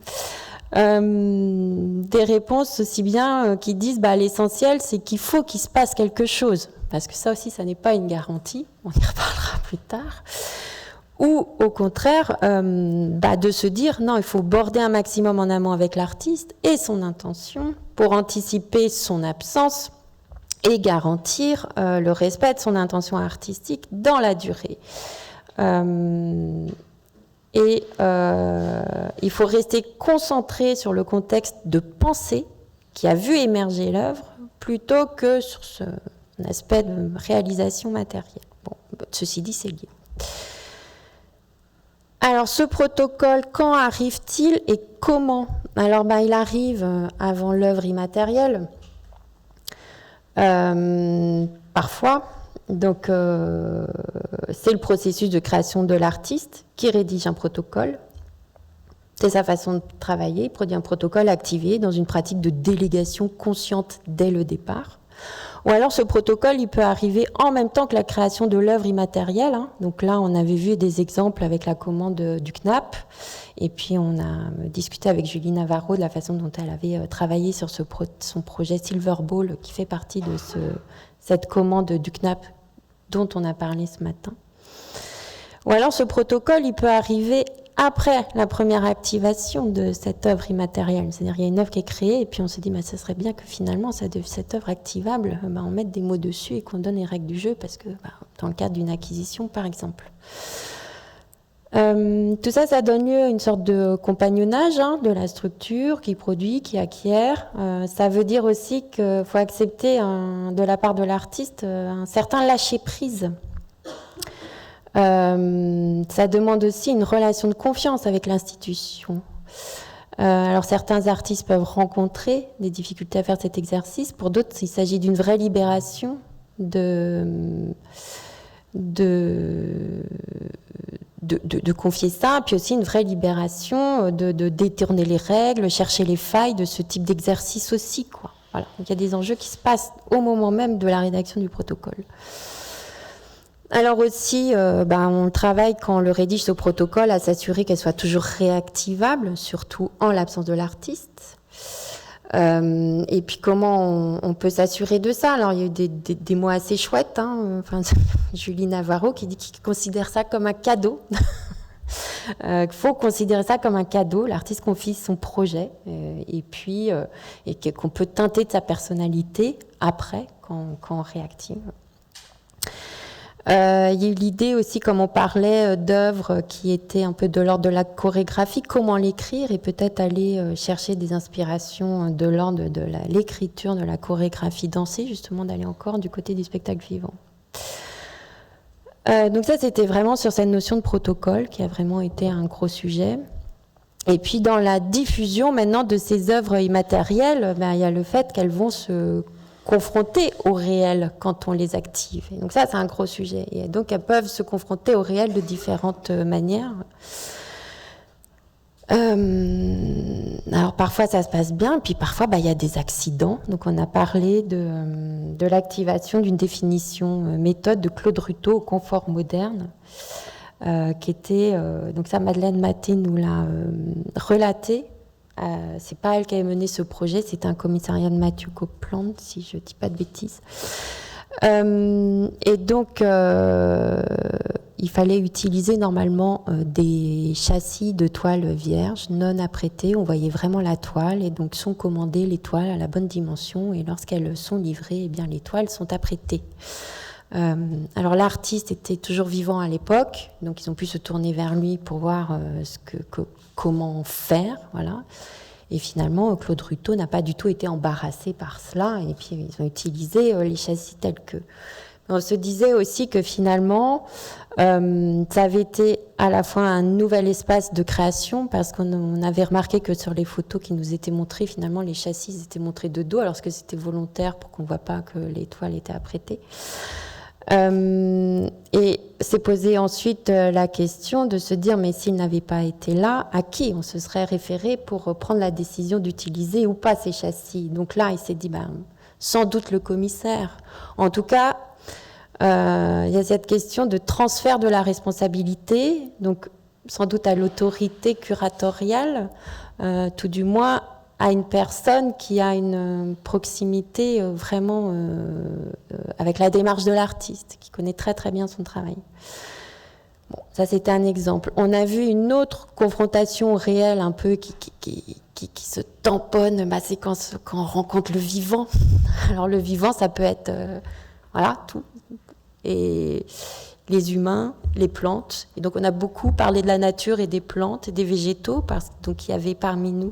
Des réponses aussi bien qui disent l'essentiel, c'est qu'il faut qu'il se passe quelque chose, parce que ça aussi, ça n'est pas une garantie, on y reparlera plus tard. Ou au contraire, de se dire, non, il faut border un maximum en amont avec l'artiste et son intention pour anticiper son absence et garantir le respect de son intention artistique dans la durée. Il faut rester concentré sur le contexte de pensée qui a vu émerger l'œuvre plutôt que sur un aspect de réalisation matérielle. Bon, ceci dit, c'est lié. Alors, ce protocole, quand arrive-t-il et comment? Alors, il arrive avant l'œuvre immatérielle. Parfois, donc c'est le processus de création de l'artiste qui rédige un protocole. C'est sa façon de travailler, il produit un protocole activé dans une pratique de délégation consciente dès le départ. Ou alors ce protocole, il peut arriver en même temps que la création de l'œuvre immatérielle. Donc là, on avait vu des exemples avec la commande du CNAP. Et puis, on a discuté avec Julie Navarro de la façon dont elle avait travaillé sur son projet Silver Ball, qui fait partie de cette commande du CNAP dont on a parlé ce matin. Ou alors, ce protocole, il peut arriver après la première activation de cette œuvre immatérielle. C'est-à-dire, il y a une œuvre qui est créée, et puis on se dit, ça serait bien que finalement, cette œuvre activable, on mette des mots dessus et qu'on donne les règles du jeu, parce que dans le cadre d'une acquisition, par exemple. Tout ça, ça donne lieu à une sorte de compagnonnage de la structure qui produit, qui acquiert. Ça veut dire aussi qu'il faut accepter de la part de l'artiste un certain lâcher-prise. Ça demande aussi une relation de confiance avec l'institution. Alors certains artistes peuvent rencontrer des difficultés à faire cet exercice. Pour d'autres, il s'agit d'une vraie libération de confier ça, puis aussi une vraie libération de détourner les règles, chercher les failles de ce type d'exercice aussi, quoi. Voilà. Donc il y a des enjeux qui se passent au moment même de la rédaction du protocole. Alors aussi, on travaille quand on le rédige ce protocole à s'assurer qu'elle soit toujours réactivable, surtout en l'absence de l'artiste. Et puis comment on peut s'assurer de ça? Alors il y a eu des mots assez chouettes, hein. Enfin, Julie Navarro qui dit qu'il considère ça comme un cadeau. Il faut considérer ça comme un cadeau. L'artiste confie son projet et puis qu'on peut teinter de sa personnalité après quand on réactive. Il y a eu l'idée aussi, comme on parlait, d'œuvres qui étaient un peu de l'ordre de la chorégraphie, comment l'écrire et peut-être aller chercher des inspirations de l'ordre de l'écriture, de la chorégraphie dansée, justement d'aller encore du côté du spectacle vivant. Donc ça, c'était vraiment sur cette notion de protocole qui a vraiment été un gros sujet. Et puis dans la diffusion maintenant de ces œuvres immatérielles, il y a le fait qu'elles vont se confronter au réel quand on les active. Et donc ça, c'est un gros sujet. Et donc, elles peuvent se confronter au réel de différentes manières. Alors, parfois, ça se passe bien, puis parfois, il y a des accidents. Donc, on a parlé de l'activation d'une définition méthode de Claude Ruteau au confort moderne, qui était... donc ça, Madeleine Maté nous l'a relaté. C'est pas elle qui avait mené ce projet, c'était un commissariat de Mathieu Copeland, si je dis pas de bêtises. Et donc, il fallait utiliser normalement des châssis de toile vierge non apprêtés. On voyait vraiment la toile et donc sont commandées les toiles à la bonne dimension. Et lorsqu'elles sont livrées, eh bien, les toiles sont apprêtées. Alors l'artiste était toujours vivant à l'époque, donc ils ont pu se tourner vers lui pour voir comment faire, voilà. Et finalement, Claude Ruteau n'a pas du tout été embarrassé par cela, et puis ils ont utilisé les châssis tels que. On se disait aussi que finalement, ça avait été à la fois un nouvel espace de création, parce qu'on avait remarqué que sur les photos qui nous étaient montrées, finalement, les châssis étaient montrés de dos, alors que c'était volontaire pour qu'on ne voit pas que les toiles étaient apprêtées. Et s'est posé ensuite la question de se dire, mais s'il n'avait pas été là, à qui on se serait référé pour prendre la décision d'utiliser ou pas ces châssis? Donc là, il s'est dit, sans doute le commissaire. En tout cas, il y a cette question de transfert de la responsabilité, donc sans doute à l'autorité curatoriale, tout du moins à une personne qui a une proximité vraiment avec la démarche de l'artiste, qui connaît très très bien son travail. Bon, ça c'était un exemple. On a vu une autre confrontation réelle un peu qui se tamponne, c'est quand on rencontre le vivant. Alors le vivant, ça peut être voilà, tout. Et les humains, les plantes. Et donc on a beaucoup parlé de la nature et des plantes et des végétaux, donc il y avait parmi nous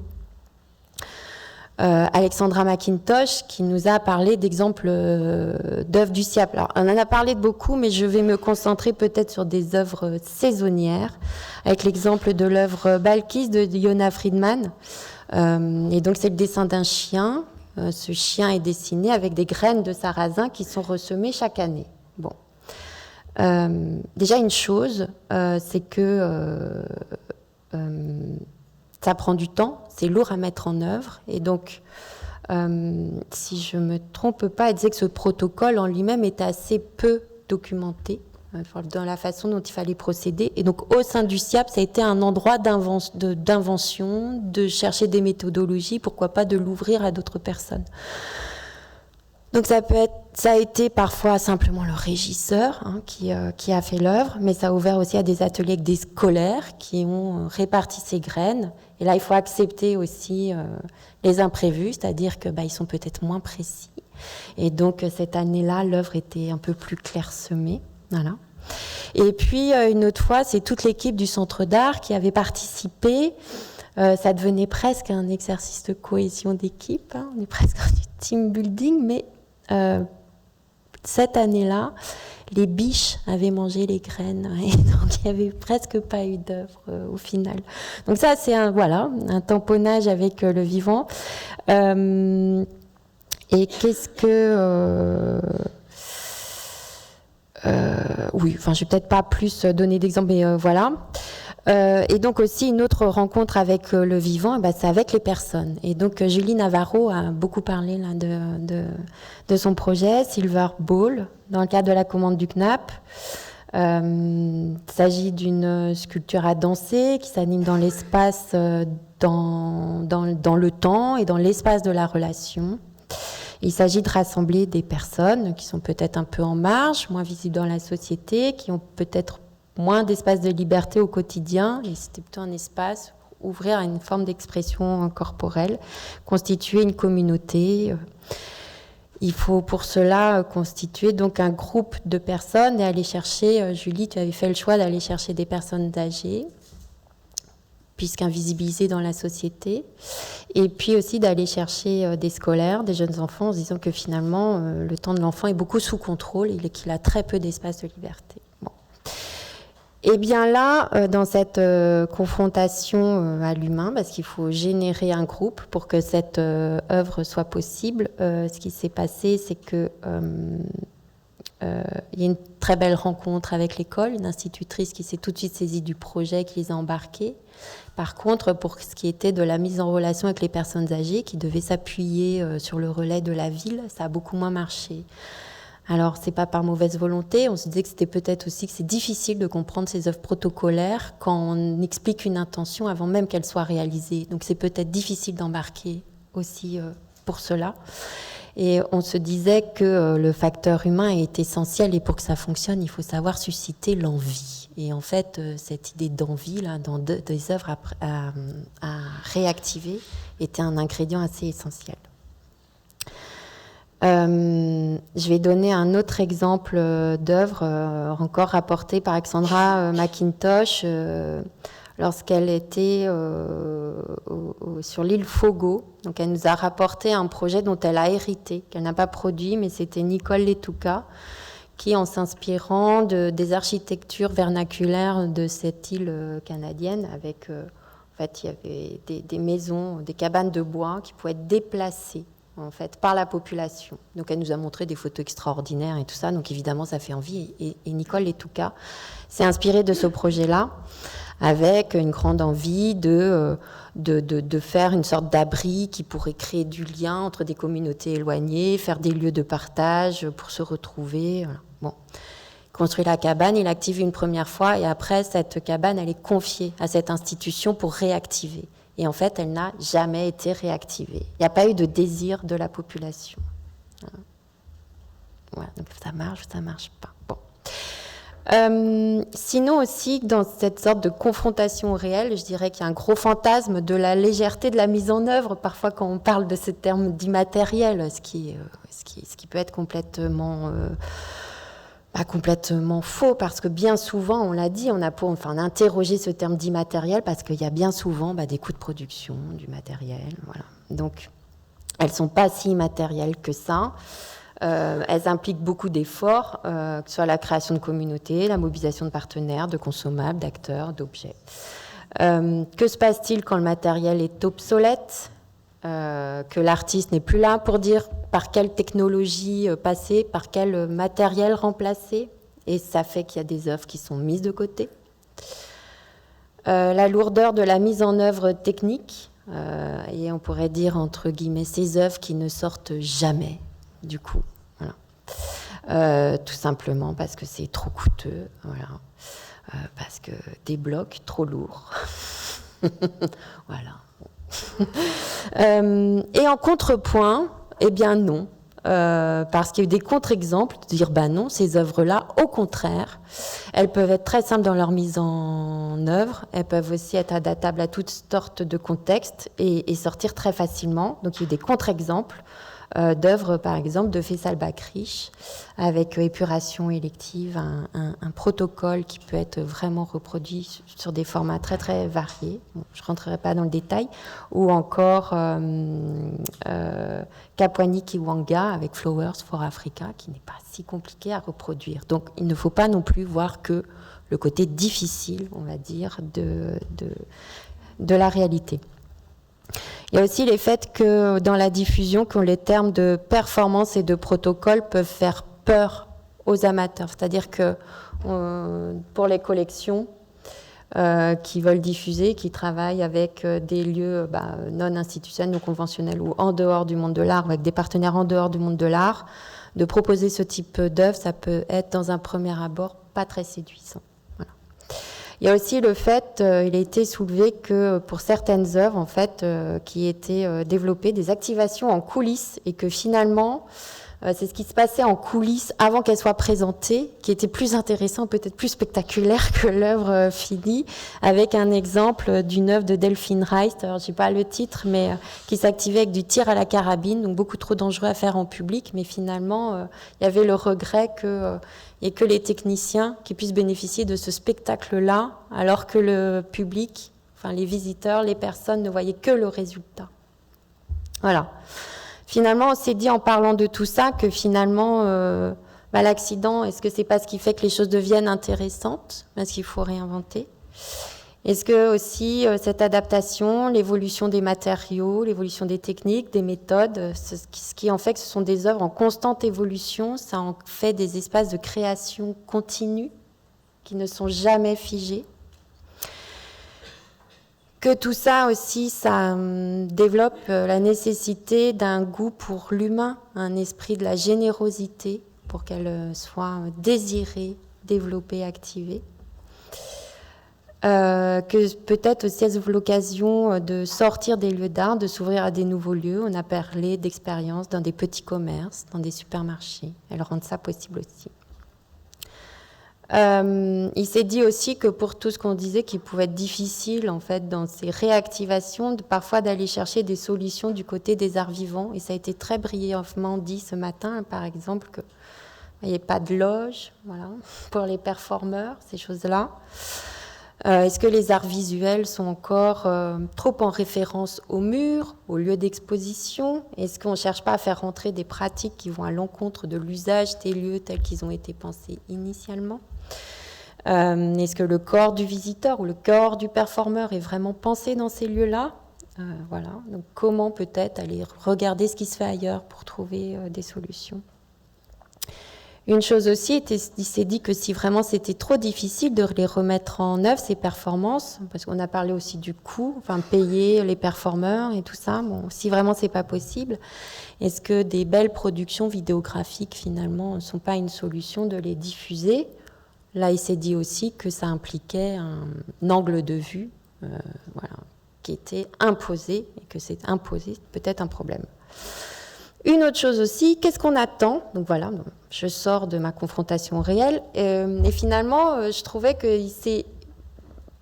Alexandra McIntosh qui nous a parlé d'exemples d'œuvres du SIAP. Alors, on en a parlé de beaucoup, mais je vais me concentrer peut-être sur des œuvres saisonnières, avec l'exemple de l'œuvre Balkis de Yona Friedman. Et donc, c'est le dessin d'un chien. Ce chien est dessiné avec des graines de sarrasin qui sont ressemées chaque année. Bon. Déjà, une chose, c'est que ça prend du temps, c'est lourd à mettre en œuvre. Et donc, si je ne me trompe pas, elle disait que ce protocole en lui-même était assez peu documenté dans la façon dont il fallait procéder. Et donc, au sein du SIAP, ça a été un endroit d'invention, de chercher des méthodologies, pourquoi pas de l'ouvrir à d'autres personnes. Donc ça a été parfois simplement le régisseur qui a fait l'œuvre, mais ça a ouvert aussi à des ateliers avec des scolaires qui ont réparti ces graines. Et là, il faut accepter aussi les imprévus, c'est-à-dire que ils sont peut-être moins précis. Et donc cette année-là, l'œuvre était un peu plus clairsemée. Voilà. Et puis une autre fois, c'est toute l'équipe du Centre d'art qui avait participé. Ça devenait presque un exercice de cohésion d'équipe. On est presque dans du team building, mais cette année-là, les biches avaient mangé les graines, et donc il n'y avait presque pas eu d'œuvre au final. Donc ça, c'est un tamponnage avec le vivant. Et qu'est-ce que... oui, enfin, je vais peut-être pas plus donner d'exemples, mais voilà. Et donc aussi une autre rencontre avec le vivant, c'est avec les personnes. Et donc Julie Navarro a beaucoup parlé là, de son projet Silver Ball dans le cadre de la commande du CNAP. Il s'agit d'une sculpture à danser qui s'anime dans l'espace, dans le temps et dans l'espace de la relation. Il s'agit de rassembler des personnes qui sont peut-être un peu en marge, moins visibles dans la société, qui ont peut-être moins d'espace de liberté au quotidien, et c'était plutôt un espace, ouvrir à une forme d'expression corporelle, constituer une communauté. Il faut pour cela constituer donc un groupe de personnes et aller chercher, Julie, tu avais fait le choix d'aller chercher des personnes âgées, puisqu'invisibilisées dans la société, et puis aussi d'aller chercher des scolaires, des jeunes enfants, en se disant que finalement, le temps de l'enfant est beaucoup sous contrôle et qu'il a très peu d'espace de liberté. Bon. Et bien là, dans cette confrontation à l'humain, parce qu'il faut générer un groupe pour que cette œuvre soit possible, ce qui s'est passé, c'est que il y a une très belle rencontre avec l'école, une institutrice qui s'est tout de suite saisie du projet, qui les a embarqués. Par contre, pour ce qui était de la mise en relation avec les personnes âgées, qui devaient s'appuyer sur le relais de la ville, ça a beaucoup moins marché. Alors, c'est pas par mauvaise volonté, on se disait que c'était peut-être aussi que c'est difficile de comprendre ces œuvres protocolaires quand on explique une intention avant même qu'elle soit réalisée. Donc c'est peut-être difficile d'embarquer aussi pour cela. Et on se disait que le facteur humain est essentiel, et pour que ça fonctionne, il faut savoir susciter l'envie. Et en fait, cette idée d'envie là, dans des œuvres à réactiver était un ingrédient assez essentiel. Je vais donner un autre exemple d'œuvre encore rapportée par Alexandra McIntosh lorsqu'elle était sur l'île Fogo. Donc elle nous a rapporté un projet dont elle a hérité, qu'elle n'a pas produit, mais c'était Nicole Letuka qui, en s'inspirant des architectures vernaculaires de cette île canadienne, avec en fait il y avait des maisons, des cabanes de bois qui pouvaient être déplacées en fait, par la population. Donc elle nous a montré des photos extraordinaires et tout ça, donc évidemment ça fait envie. Et Nicole Letuka s'est inspirée de ce projet-là, avec une grande envie de faire une sorte d'abri qui pourrait créer du lien entre des communautés éloignées, faire des lieux de partage pour se retrouver. Voilà. Bon. Il construit la cabane, il active une première fois, et après, cette cabane, elle est confiée à cette institution pour réactiver. Et en fait, elle n'a jamais été réactivée. Il n'y a pas eu de désir de la population. Voilà, donc ça marche pas. Bon. Sinon aussi, dans cette sorte de confrontation au réel, je dirais qu'il y a un gros fantasme de la légèreté de la mise en œuvre, parfois quand on parle de ce terme d'immatériel, ce qui peut être complètement faux, parce que bien souvent, on l'a dit, on a interrogé ce terme d'immatériel parce qu'il y a bien souvent des coûts de production, du matériel, voilà. Donc, elles ne sont pas si immatérielles que ça. Elles impliquent beaucoup d'efforts, que ce soit la création de communautés, la mobilisation de partenaires, de consommables, d'acteurs, d'objets. Que se passe-t-il quand le matériel est obsolète, que l'artiste n'est plus là pour dire par quelle technologie passer, par quel matériel remplacer, et ça fait qu'il y a des œuvres qui sont mises de côté. La lourdeur de la mise en œuvre technique, et on pourrait dire entre guillemets ces œuvres qui ne sortent jamais, du coup. Voilà. Tout simplement parce que c'est trop coûteux, voilà. Parce que des blocs trop lourds. Voilà. Et en contrepoint, eh bien non, parce qu'il y a eu des contre-exemples de dire non, ces œuvres-là, au contraire, elles peuvent être très simples dans leur mise en œuvre, elles peuvent aussi être adaptables à toutes sortes de contextes et sortir très facilement. Donc il y a eu des contre-exemples d'œuvres, par exemple, de Faisal Bakrish, avec épuration élective, un protocole qui peut être vraiment reproduit sur des formats très très variés. Bon, je ne rentrerai pas dans le détail. Ou encore Kapwani Kiwanga avec Flowers for Africa, qui n'est pas si compliqué à reproduire. Donc il ne faut pas non plus voir que le côté difficile, on va dire, de la réalité. Il y a aussi les faits que dans la diffusion, que les termes de performance et de protocole peuvent faire peur aux amateurs. C'est-à-dire que pour les collections qui veulent diffuser, qui travaillent avec des lieux non institutionnels, non conventionnels ou en dehors du monde de l'art, avec des partenaires en dehors du monde de l'art, de proposer ce type d'œuvre, ça peut être dans un premier abord pas très séduisant. Il y a aussi le fait, il a été soulevé que pour certaines œuvres, en fait, qui étaient développées, des activations en coulisses, et que finalement, c'est ce qui se passait en coulisses avant qu'elle soit présentée, qui était plus intéressant, peut-être plus spectaculaire que l'œuvre finie, avec un exemple d'une œuvre de Delphine Reist, alors je n'ai pas le titre, mais qui s'activait avec du tir à la carabine, donc beaucoup trop dangereux à faire en public, mais finalement, il y avait le regret que et que les techniciens qui puissent bénéficier de ce spectacle-là, alors que le public, enfin les visiteurs, les personnes ne voyaient que le résultat. Voilà. Finalement, on s'est dit en parlant de tout ça que finalement, l'accident, est-ce que c'est pas ce qui fait que les choses deviennent intéressantes? Est-ce qu'il faut réinventer? Est-ce que aussi cette adaptation, l'évolution des matériaux, l'évolution des techniques, des méthodes, ce qui en fait que ce sont des œuvres en constante évolution, ça en fait des espaces de création continue qui ne sont jamais figés. Que tout ça aussi, ça développe la nécessité d'un goût pour l'humain, un esprit de la générosité pour qu'elle soit désirée, développée, activée. Que peut-être aussi elles ouvrent l'occasion de sortir des lieux d'art, de s'ouvrir à des nouveaux lieux. On a parlé d'expériences dans des petits commerces, dans des supermarchés. Elles rendent ça possible aussi. Il s'est dit aussi que pour tout ce qu'on disait qui pouvait être difficile en fait dans ces réactivations, parfois d'aller chercher des solutions du côté des arts vivants. Et ça a été très brièvement dit ce matin, par exemple, qu'il n'y ait pas de loge, voilà, pour les performeurs, ces choses-là. Est-ce que les arts visuels sont encore trop en référence aux murs, aux lieux d'exposition? Est-ce qu'on ne cherche pas à faire rentrer des pratiques qui vont à l'encontre de l'usage des lieux tels qu'ils ont été pensés initialement? Est-ce que le corps du visiteur ou le corps du performeur est vraiment pensé dans ces lieux-là? Voilà. Donc, comment peut-être aller regarder ce qui se fait ailleurs pour trouver des solutions? Une chose aussi, il s'est dit que si vraiment c'était trop difficile de les remettre en œuvre, ces performances, parce qu'on a parlé aussi du coût, enfin payer les performeurs et tout ça, bon, si vraiment c'est pas possible, est-ce que des belles productions vidéographiques finalement ne sont pas une solution de les diffuser? Là, il s'est dit aussi que ça impliquait un angle de vue voilà, qui était imposé, et que c'est imposé peut-être un problème. Une autre chose aussi, qu'est-ce qu'on attend? Donc voilà, je sors de ma confrontation réelle. Et finalement, je trouvais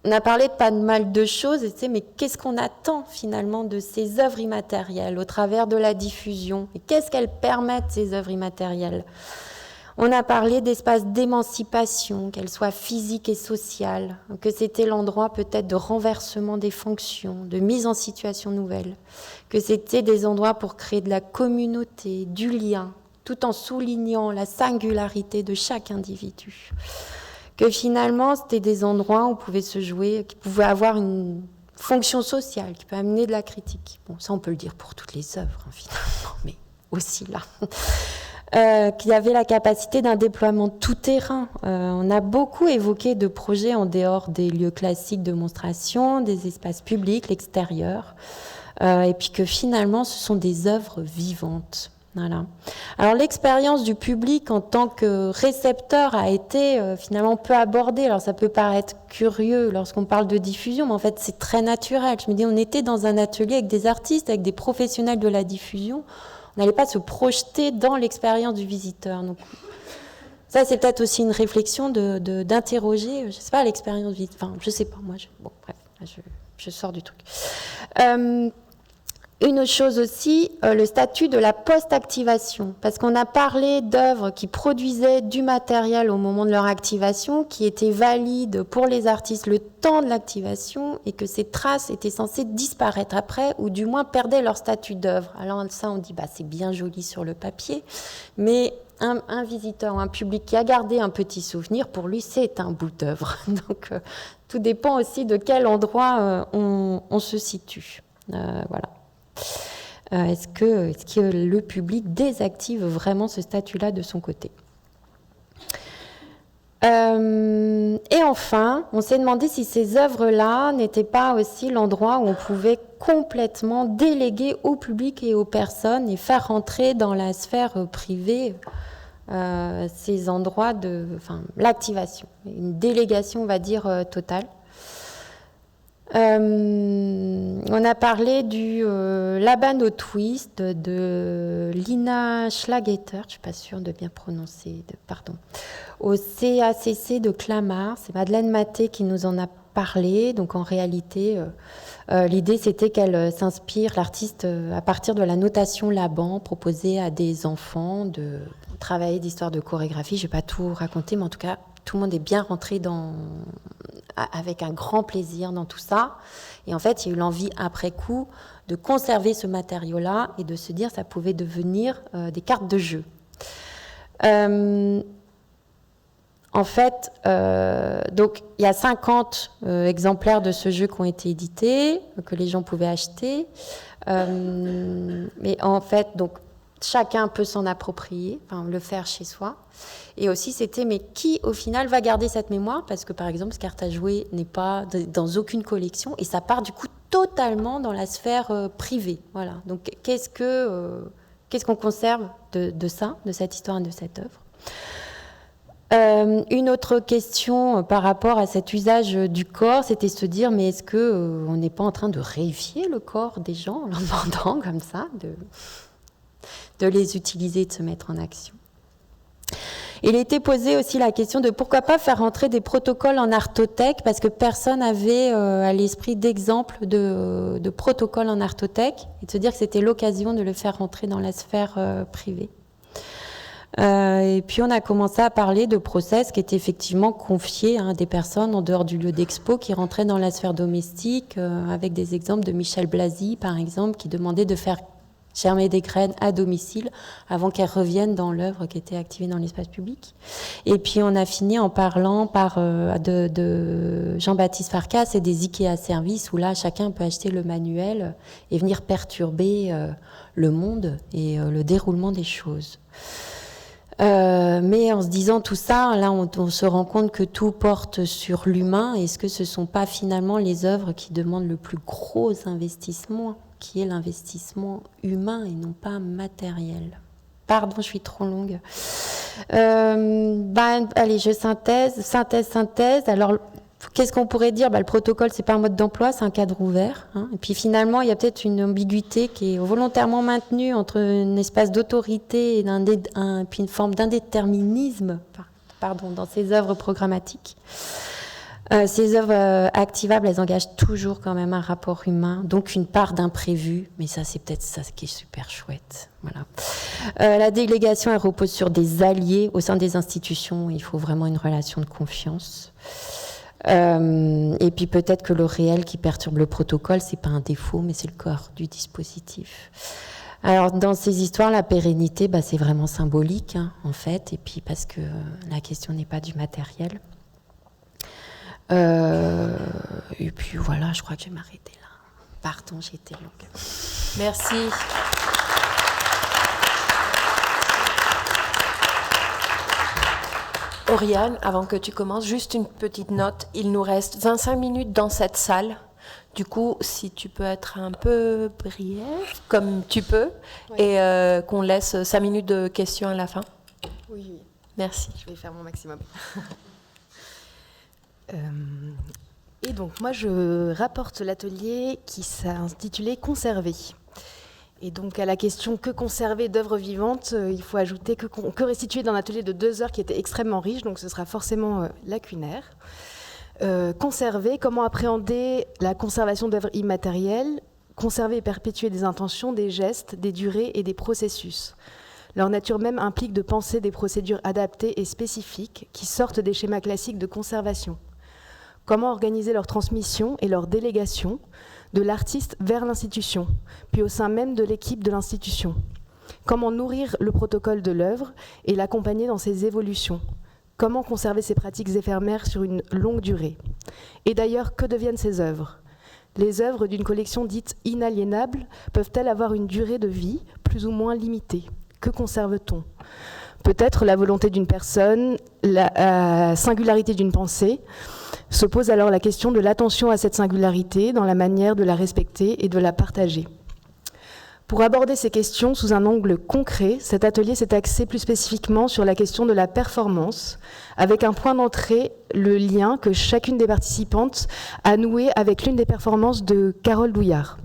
on a parlé de pas mal de choses, mais qu'est-ce qu'on attend finalement de ces œuvres immatérielles au travers de la diffusion? Et qu'est-ce qu'elles permettent, ces œuvres immatérielles? On a parlé d'espaces d'émancipation, qu'elles soient physiques et sociales, que c'était l'endroit peut-être de renversement des fonctions, de mise en situation nouvelle, que c'était des endroits pour créer de la communauté, du lien, tout en soulignant la singularité de chaque individu. Que finalement, c'était des endroits où on pouvait se jouer, qui pouvaient avoir une fonction sociale, qui peut amener de la critique. Bon, ça, on peut le dire pour toutes les œuvres, finalement, mais aussi là. Qui avait la capacité d'un déploiement tout-terrain. On a beaucoup évoqué de projets en dehors des lieux classiques de monstration, des espaces publics, l'extérieur, et puis que finalement, ce sont des œuvres vivantes. Voilà. Alors l'expérience du public en tant que récepteur a été finalement peu abordée. Alors ça peut paraître curieux lorsqu'on parle de diffusion, mais en fait c'est très naturel. Je me dis, on était dans un atelier avec des artistes, avec des professionnels de la diffusion. On n'allait pas se projeter dans l'expérience du visiteur. Donc, ça, c'est peut-être aussi une réflexion d'interroger, je ne sais pas, l'expérience visiteur. Enfin, je ne sais pas, moi. Bon, bref, je sors du truc. Une autre chose aussi, le statut de la post-activation, parce qu'on a parlé d'œuvres qui produisaient du matériel au moment de leur activation, qui étaient valides pour les artistes le temps de l'activation, et que ces traces étaient censées disparaître après, ou du moins perdaient leur statut d'œuvre. Alors ça, on dit, c'est bien joli sur le papier, mais un visiteur, un public qui a gardé un petit souvenir, pour lui, c'est un bout d'œuvre. Donc, tout dépend aussi de quel endroit on se situe. Voilà. Est-ce que le public désactive vraiment ce statut-là de son côté? Et enfin, on s'est demandé si ces œuvres-là n'étaient pas aussi l'endroit où on pouvait complètement déléguer au public et aux personnes et faire rentrer dans la sphère privée ces endroits l'activation, une délégation, on va dire, totale. On a parlé du Labano Twist de Lina Schlageter, je ne suis pas sûre de bien prononcer, pardon, au CACC de Clamart. C'est Madeleine Maté qui nous en a parlé. Donc en réalité, l'idée c'était qu'elle s'inspire, l'artiste, à partir de la notation Laban proposée à des enfants de travailler d'histoire de chorégraphie. Je ne vais pas tout raconter, mais en tout cas, tout le monde est bien rentré avec un grand plaisir dans tout ça. Et en fait, il y a eu l'envie, après coup, de conserver ce matériau-là et de se dire que ça pouvait devenir des cartes de jeu. En fait, donc, il y a 50 exemplaires de ce jeu qui ont été édités, que les gens pouvaient acheter. Mais en fait, donc, chacun peut s'en approprier, le faire chez soi. Et aussi, c'était, mais qui, au final, va garder cette mémoire? Parce que, par exemple, ce carte à jouer n'est pas dans aucune collection, et ça part, du coup, totalement dans la sphère privée. Voilà. Donc, qu'est-ce qu'on conserve de ça, de cette histoire et de cette œuvre? Une autre question par rapport à cet usage du corps, c'était se dire, mais est-ce qu'on n'est pas en train de réifier le corps des gens en leur demandant, comme ça, de les utiliser, de se mettre en action? Il était posé aussi la question de pourquoi pas faire rentrer des protocoles en artothèque, parce que personne n'avait à l'esprit d'exemples de protocoles en artothèque, et de se dire que c'était l'occasion de le faire rentrer dans la sphère privée. Et puis on a commencé à parler de process qui étaient effectivement confiés à des personnes en dehors du lieu d'expo qui rentraient dans la sphère domestique, avec des exemples de Michel Blasi, par exemple, qui demandait de faire germer des graines à domicile avant qu'elles reviennent dans l'œuvre qui était activée dans l'espace public. Et puis on a fini en parlant de Jean-Baptiste Farkas et des Ikea Services, où là chacun peut acheter le manuel et venir perturber le monde et le déroulement des choses. Mais en se disant tout ça, là on se rend compte que tout porte sur l'humain. Est-ce que ce ne sont pas finalement les œuvres qui demandent le plus gros investissement, qui est l'investissement humain et non pas matériel? Pardon, je suis trop longue. Allez, je synthèse. Alors, qu'est-ce qu'on pourrait dire? Le protocole, c'est pas un mode d'emploi, c'est un cadre ouvert. Et puis finalement, il y a peut-être une ambiguïté qui est volontairement maintenue entre un espace d'autorité et puis une forme d'indéterminisme, dans ces œuvres programmatiques. Ces œuvres activables, elles engagent toujours quand même un rapport humain, donc une part d'imprévu, mais ça, c'est peut-être ça qui est super chouette. Voilà. La délégation, elle repose sur des alliés au sein des institutions. Il faut vraiment une relation de confiance. Et puis peut-être que le réel qui perturbe le protocole, c'est pas un défaut, mais c'est le corps du dispositif. Alors dans ces histoires, la pérennité, c'est vraiment symbolique, en fait, et puis parce que la question n'est pas du matériel. Et puis voilà, je crois que je vais m'arrêter là. Pardon, j'ai été longue. Merci. Oriane, avant que tu commences, juste une petite note. Il nous reste 25 minutes dans cette salle. Du coup, si tu peux être un peu briève, comme tu peux, oui. Et qu'on laisse 5 minutes de questions à la fin. Oui. Merci. Je vais faire mon maximum. Et donc, moi, je rapporte l'atelier qui s'intitulait « Conserver ». Et donc, à la question « Que conserver d'œuvres vivantes ?» il faut ajouter que restituer d'un atelier de 2 heures qui était extrêmement riche, donc ce sera forcément lacunaire. Conserver, comment appréhender la conservation d'œuvres immatérielles, conserver et perpétuer des intentions, des gestes, des durées et des processus. Leur nature même implique de penser des procédures adaptées et spécifiques qui sortent des schémas classiques de conservation. Comment organiser leur transmission et leur délégation de l'artiste vers l'institution, puis au sein même de l'équipe de l'institution. Comment nourrir le protocole de l'œuvre et l'accompagner dans ses évolutions. Comment conserver ces pratiques éphémères sur une longue durée. Et d'ailleurs, que deviennent ces œuvres ? Les œuvres d'une collection dite inaliénable peuvent-elles avoir une durée de vie plus ou moins limitée ? Que conserve-t-on ? Peut-être la volonté d'une personne, la singularité d'une pensée. Se pose alors la question de l'attention à cette singularité dans la manière de la respecter et de la partager. Pour aborder ces questions sous un angle concret, cet atelier s'est axé plus spécifiquement sur la question de la performance, avec un point d'entrée, le lien que chacune des participantes a noué avec l'une des performances de Carole Douillard.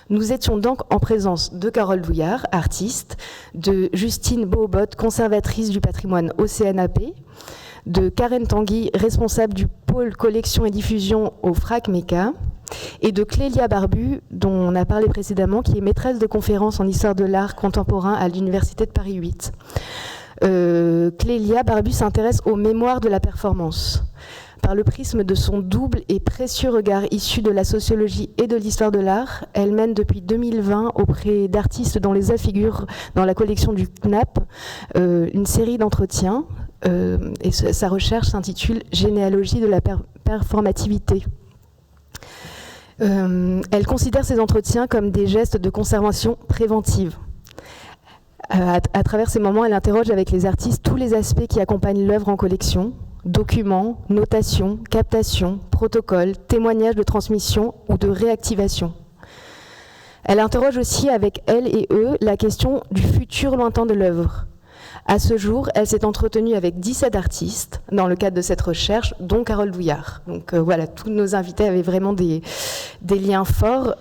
Nous étions donc en présence de Carole Douillard, artiste, de Justine Beaubot, conservatrice du patrimoine au CNAP, de Karen Tanguy, responsable du pôle collection et diffusion au FRAC MECA, et de Clélia Barbu, dont on a parlé précédemment, qui est maîtresse de conférences en histoire de l'art contemporain à l'Université de Paris 8. Clélia Barbu s'intéresse aux mémoires de la performance. Par le prisme de son double et précieux regard issu de la sociologie et de l'histoire de l'art, elle mène depuis 2020 auprès d'artistes dont les œuvres figurent dans la collection du CNAP une série d'entretiens. Et sa recherche s'intitule « Généalogie de la performativité ». Elle considère ces entretiens comme des gestes de conservation préventive. À travers ces moments, elle interroge avec les artistes tous les aspects qui accompagnent l'œuvre en collection, documents, notations, captations, protocoles, témoignages de transmission ou de réactivation. Elle interroge aussi avec elle et eux la question du futur lointain de l'œuvre. À ce jour, elle s'est entretenue avec 17 artistes dans le cadre de cette recherche, dont Carole Douillard. Donc voilà, tous nos invités avaient vraiment des liens forts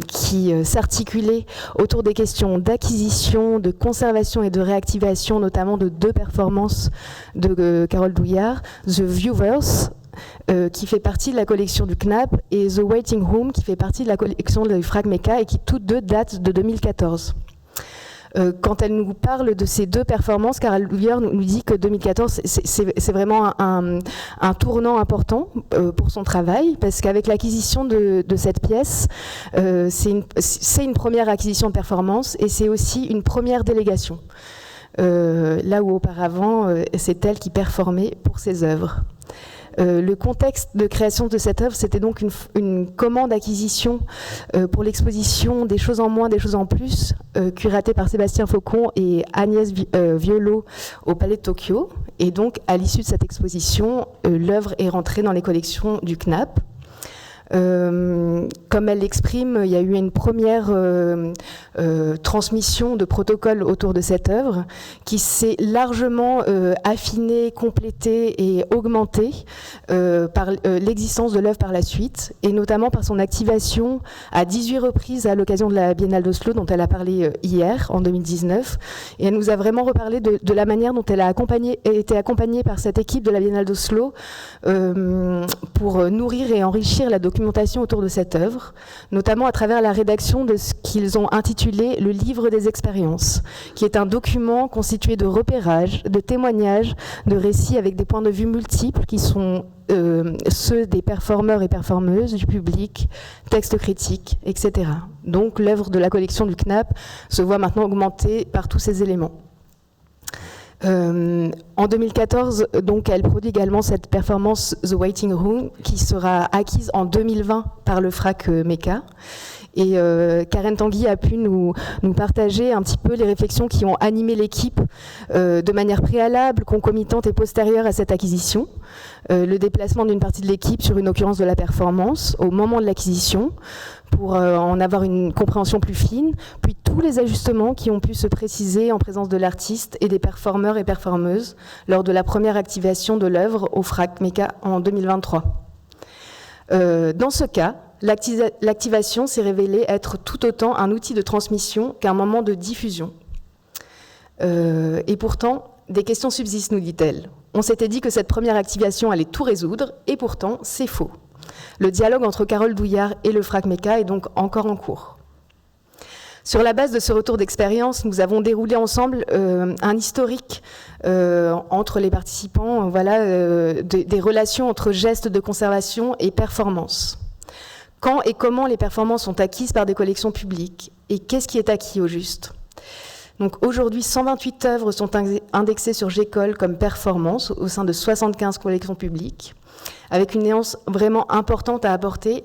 qui s'articulaient autour des questions d'acquisition, de conservation et de réactivation, notamment de 2 performances de Carole Douillard, The Viewers, qui fait partie de la collection du CNAP, et The Waiting Room, qui fait partie de la collection du FRAC MECA, et qui toutes 2 datent de 2014. Quand elle nous parle de ces 2 performances, Carole Douillard nous dit que 2014, c'est vraiment un tournant important pour son travail, parce qu'avec l'acquisition de cette pièce, c'est une première acquisition de performance, et c'est aussi une première délégation. Là où auparavant, c'est elle qui performait pour ses œuvres. Le contexte de création de cette œuvre, c'était donc une commande d'acquisition pour l'exposition Des choses en moins, des choses en plus, curatée par Sébastien Faucon et Agnès Violot au Palais de Tokyo. Et donc, à l'issue de cette exposition, l'œuvre est rentrée dans les collections du CNAP. Comme elle l'exprime, il y a eu une première transmission de protocole autour de cette œuvre qui s'est largement affinée, complétée et augmentée par l'existence de l'œuvre par la suite, et notamment par son activation à 18 reprises à l'occasion de la Biennale d'Oslo dont elle a parlé hier, en 2019. Et elle nous a vraiment reparlé de la manière dont elle a été accompagnée par cette équipe de la Biennale d'Oslo pour nourrir et enrichir la documentation autour de cette œuvre, notamment à travers la rédaction de ce qu'ils ont intitulé le Livre des expériences, qui est un document constitué de repérages, de témoignages, de récits avec des points de vue multiples qui sont ceux des performeurs et performeuses, du public, textes critiques, etc. Donc l'œuvre de la collection du CNAP se voit maintenant augmentée par tous ces éléments. En 2014, donc, elle produit également cette performance The Waiting Room qui sera acquise en 2020 par le FRAC MECA. Et Karen Tanguy a pu nous partager un petit peu les réflexions qui ont animé l'équipe de manière préalable, concomitante et postérieure à cette acquisition. Le déplacement d'une partie de l'équipe sur une occurrence de la performance au moment de l'acquisition pour en avoir une compréhension plus fine, puis tous les ajustements qui ont pu se préciser en présence de l'artiste et des performeurs et performeuses lors de la première activation de l'œuvre au FRAC MECA en 2023. Dans ce cas, l'activation s'est révélée être tout autant un outil de transmission qu'un moment de diffusion. Et pourtant, des questions subsistent, nous dit-elle. On s'était dit que cette première activation allait tout résoudre, et pourtant, c'est faux. Le dialogue entre Carole Douillard et le FRAC-MECA est donc encore en cours. Sur la base de ce retour d'expérience, nous avons déroulé ensemble un historique entre les participants, des relations entre gestes de conservation et performance. Quand et comment les performances sont acquises par des collections publiques et qu'est-ce qui est acquis au juste? Donc aujourd'hui, 128 œuvres sont indexées sur Gécole comme performance au sein de 75 collections publiques, avec une nuance vraiment importante à apporter,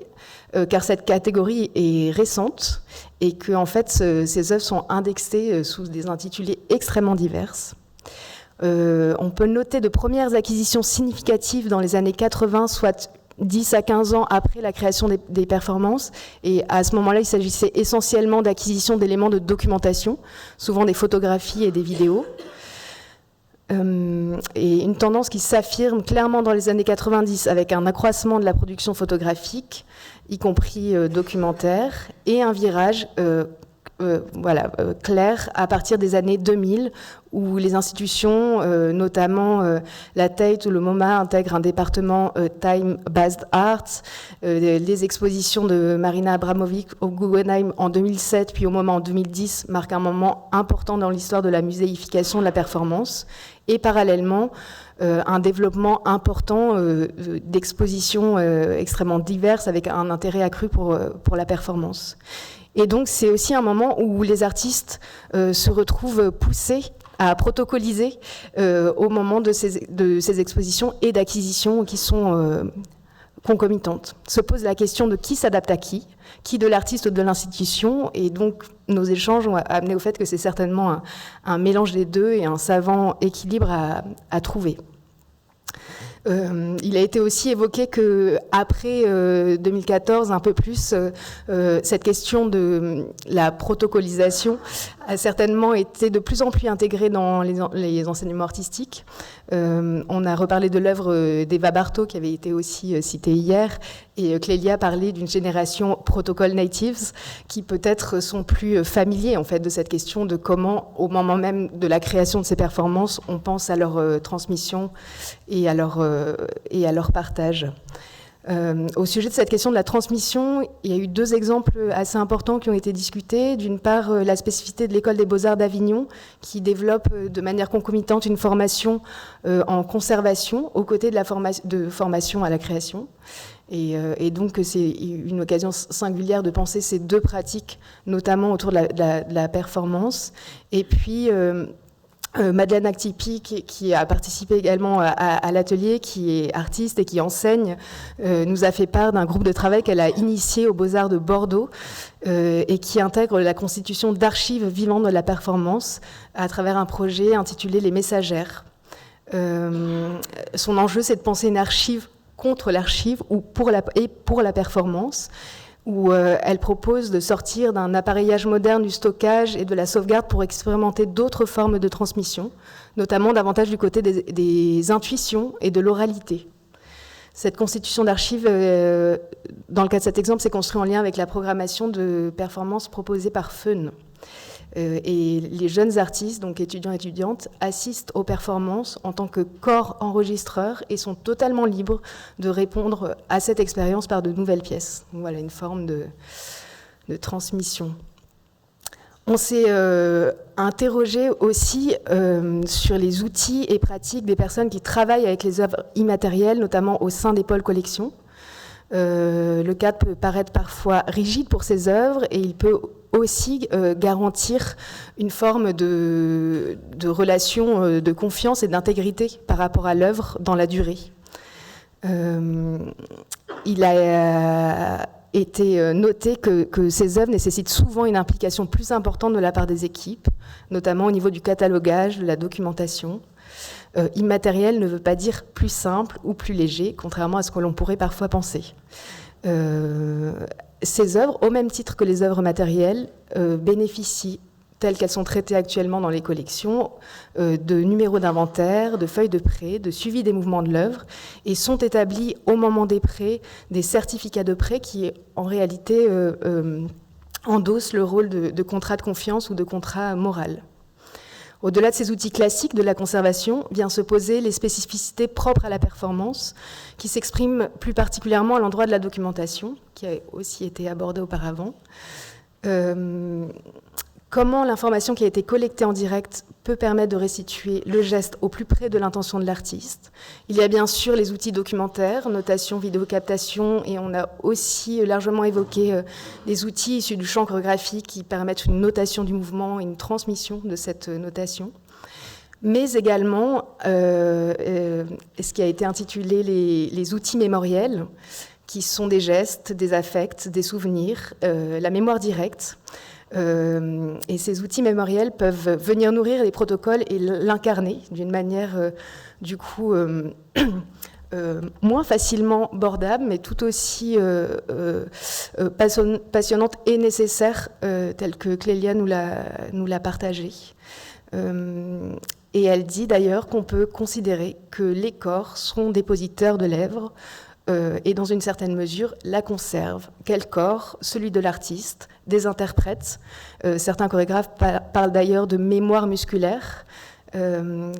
car cette catégorie est récente et que en fait, ces œuvres sont indexées sous des intitulés extrêmement divers. On peut noter de premières acquisitions significatives dans les années 80, soit 10 à 15 ans après la création des performances. Et à ce moment-là, il s'agissait essentiellement d'acquisition d'éléments de documentation, souvent des photographies et des vidéos. Et une tendance qui s'affirme clairement dans les années 90 avec un accroissement de la production photographique, y compris documentaire, et un virage clair à partir des années 2000 où les institutions, notamment la Tate ou le MoMA, intègrent un département Time-Based Art, les expositions de Marina Abramovic au Guggenheim en 2007 puis au MoMA en 2010 marquent un moment important dans l'histoire de la muséification de la performance, et parallèlement un développement important d'expositions extrêmement diverses avec un intérêt accru pour la performance. Et donc c'est aussi un moment où les artistes se retrouvent poussés à protocoliser au moment de ces expositions et d'acquisitions qui sont concomitantes. Se pose la question de qui s'adapte à qui de l'artiste ou de l'institution, et donc nos échanges ont amené au fait que c'est certainement un mélange des deux et un savant équilibre à trouver. Il a été aussi évoqué qu'après 2014, un peu plus, cette question de la protocolisation a certainement été de plus en plus intégrée dans les enseignements artistiques. On a reparlé de l'œuvre d'Eva Bartow, qui avait été aussi citée hier, et Clélia a parlé d'une génération protocol natives qui peut-être sont plus familiers en fait, de cette question de comment, au moment même de la création de ces performances, on pense à leur transmission et à leur partage. Au sujet de cette question de la transmission, il y a eu deux exemples assez importants qui ont été discutés. D'une part, la spécificité de l'École des Beaux-Arts d'Avignon, qui développe de manière concomitante une formation en conservation, aux côtés de formation à la création. Et donc, c'est une occasion singulière de penser ces deux pratiques, notamment autour de la performance. Et puis Madeleine Actipi, qui a participé également à l'atelier, qui est artiste et qui enseigne, nous a fait part d'un groupe de travail qu'elle a initié aux Beaux-Arts de Bordeaux et qui intègre la constitution d'archives vivantes de la performance à travers un projet intitulé Les Messagères. Son enjeu, c'est de penser une archive contre l'archive ou pour la performance, où elle propose de sortir d'un appareillage moderne du stockage et de la sauvegarde pour expérimenter d'autres formes de transmission, notamment davantage du côté des intuitions et de l'oralité. Cette constitution d'archives, dans le cas de cet exemple, s'est construite en lien avec la programmation de performances proposée par Feun. Et les jeunes artistes, donc étudiants et étudiantes, assistent aux performances en tant que corps enregistreurs et sont totalement libres de répondre à cette expérience par de nouvelles pièces. Donc voilà, une forme de transmission. On s'est interrogé aussi sur les outils et pratiques des personnes qui travaillent avec les œuvres immatérielles, notamment au sein des pôles collections. Le cadre peut paraître parfois rigide pour ces œuvres et il peut aussi garantir une forme de relation de confiance et d'intégrité par rapport à l'œuvre dans la durée. Il a été noté que ces œuvres nécessitent souvent une implication plus importante de la part des équipes, notamment au niveau du catalogage, de la documentation. Immatériel ne veut pas dire plus simple ou plus léger, contrairement à ce que l'on pourrait parfois penser. Ces œuvres, au même titre que les œuvres matérielles, bénéficient, telles qu'elles sont traitées actuellement dans les collections, de numéros d'inventaire, de feuilles de prêt, de suivi des mouvements de l'œuvre, et sont établis au moment des prêts des certificats de prêt qui, en réalité, endossent le rôle de contrat de confiance ou de contrat moral. Au-delà de ces outils classiques de la conservation, vient se poser les spécificités propres à la performance, qui s'expriment plus particulièrement à l'endroit de la documentation, qui a aussi été abordée auparavant. Comment l'information qui a été collectée en direct peut permettre de restituer le geste au plus près de l'intention de l'artiste. Il y a bien sûr les outils documentaires, notation, vidéocaptation, et on a aussi largement évoqué des outils issus du champ chorégraphique qui permettent une notation du mouvement et une transmission de cette notation. Mais également ce qui a été intitulé les outils mémoriels, qui sont des gestes, des affects, des souvenirs, la mémoire directe. Et ces outils mémoriels peuvent venir nourrir les protocoles et l'incarner d'une manière, du coup, moins facilement bordable, mais tout aussi passionnante et nécessaire, telle que Clélia nous l'a partagée. Et elle dit d'ailleurs qu'on peut considérer que les corps sont dépositaires de l'œuvre, et dans une certaine mesure, la conserve. Quel corps? Celui de l'artiste, des interprètes. Certains chorégraphes parlent d'ailleurs de mémoire musculaire.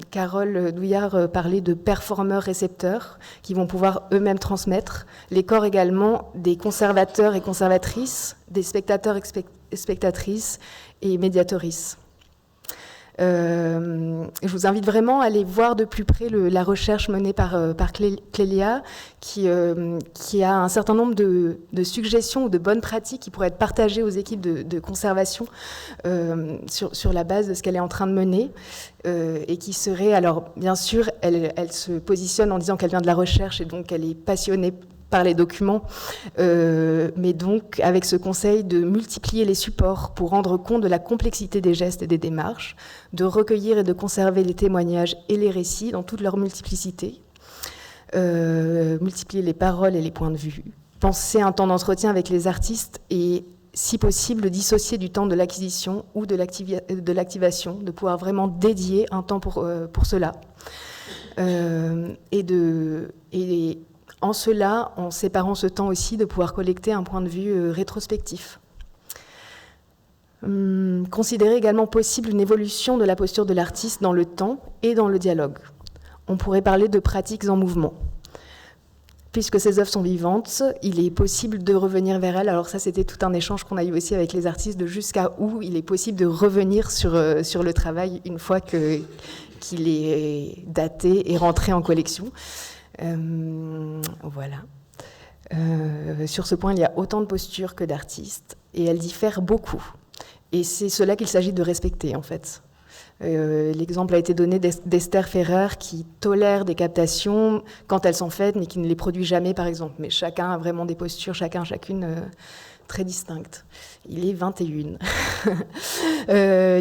Carole Douillard parlait de performeurs-récepteurs qui vont pouvoir eux-mêmes transmettre. Les corps également des conservateurs et conservatrices, des spectateurs et spectatrices et médiatrices. Je vous invite vraiment à aller voir de plus près la recherche menée par Clélia, qui a un certain nombre de suggestions ou de bonnes pratiques qui pourraient être partagées aux équipes de conservation sur la base de ce qu'elle est en train de mener, et qui serait, alors bien sûr, elle se positionne en disant qu'elle vient de la recherche et donc elle est passionnée par les documents, mais donc avec ce conseil de multiplier les supports pour rendre compte de la complexité des gestes et des démarches, de recueillir et de conserver les témoignages et les récits dans toute leur multiplicité, multiplier les paroles et les points de vue, penser un temps d'entretien avec les artistes et, si possible, le dissocier du temps de l'acquisition ou de l'activation, de pouvoir vraiment dédier un temps pour cela. Et en cela, en séparant ce temps aussi, de pouvoir collecter un point de vue rétrospectif. Considérer également possible une évolution de la posture de l'artiste dans le temps et dans le dialogue. On pourrait parler de pratiques en mouvement. Puisque ces œuvres sont vivantes, il est possible de revenir vers elles. Alors ça, c'était tout un échange qu'on a eu aussi avec les artistes, de jusqu'à où il est possible de revenir sur le travail une fois qu'il est daté et rentré en collection. Voilà. Sur ce point, il y a autant de postures que d'artistes, et elles diffèrent beaucoup. Et c'est cela qu'il s'agit de respecter, en fait. L'exemple a été donné d'Esther Ferrer, qui tolère des captations quand elles sont faites, mais qui ne les produit jamais, par exemple. Mais chacun a vraiment des postures, chacune très distinctes. Il est 21.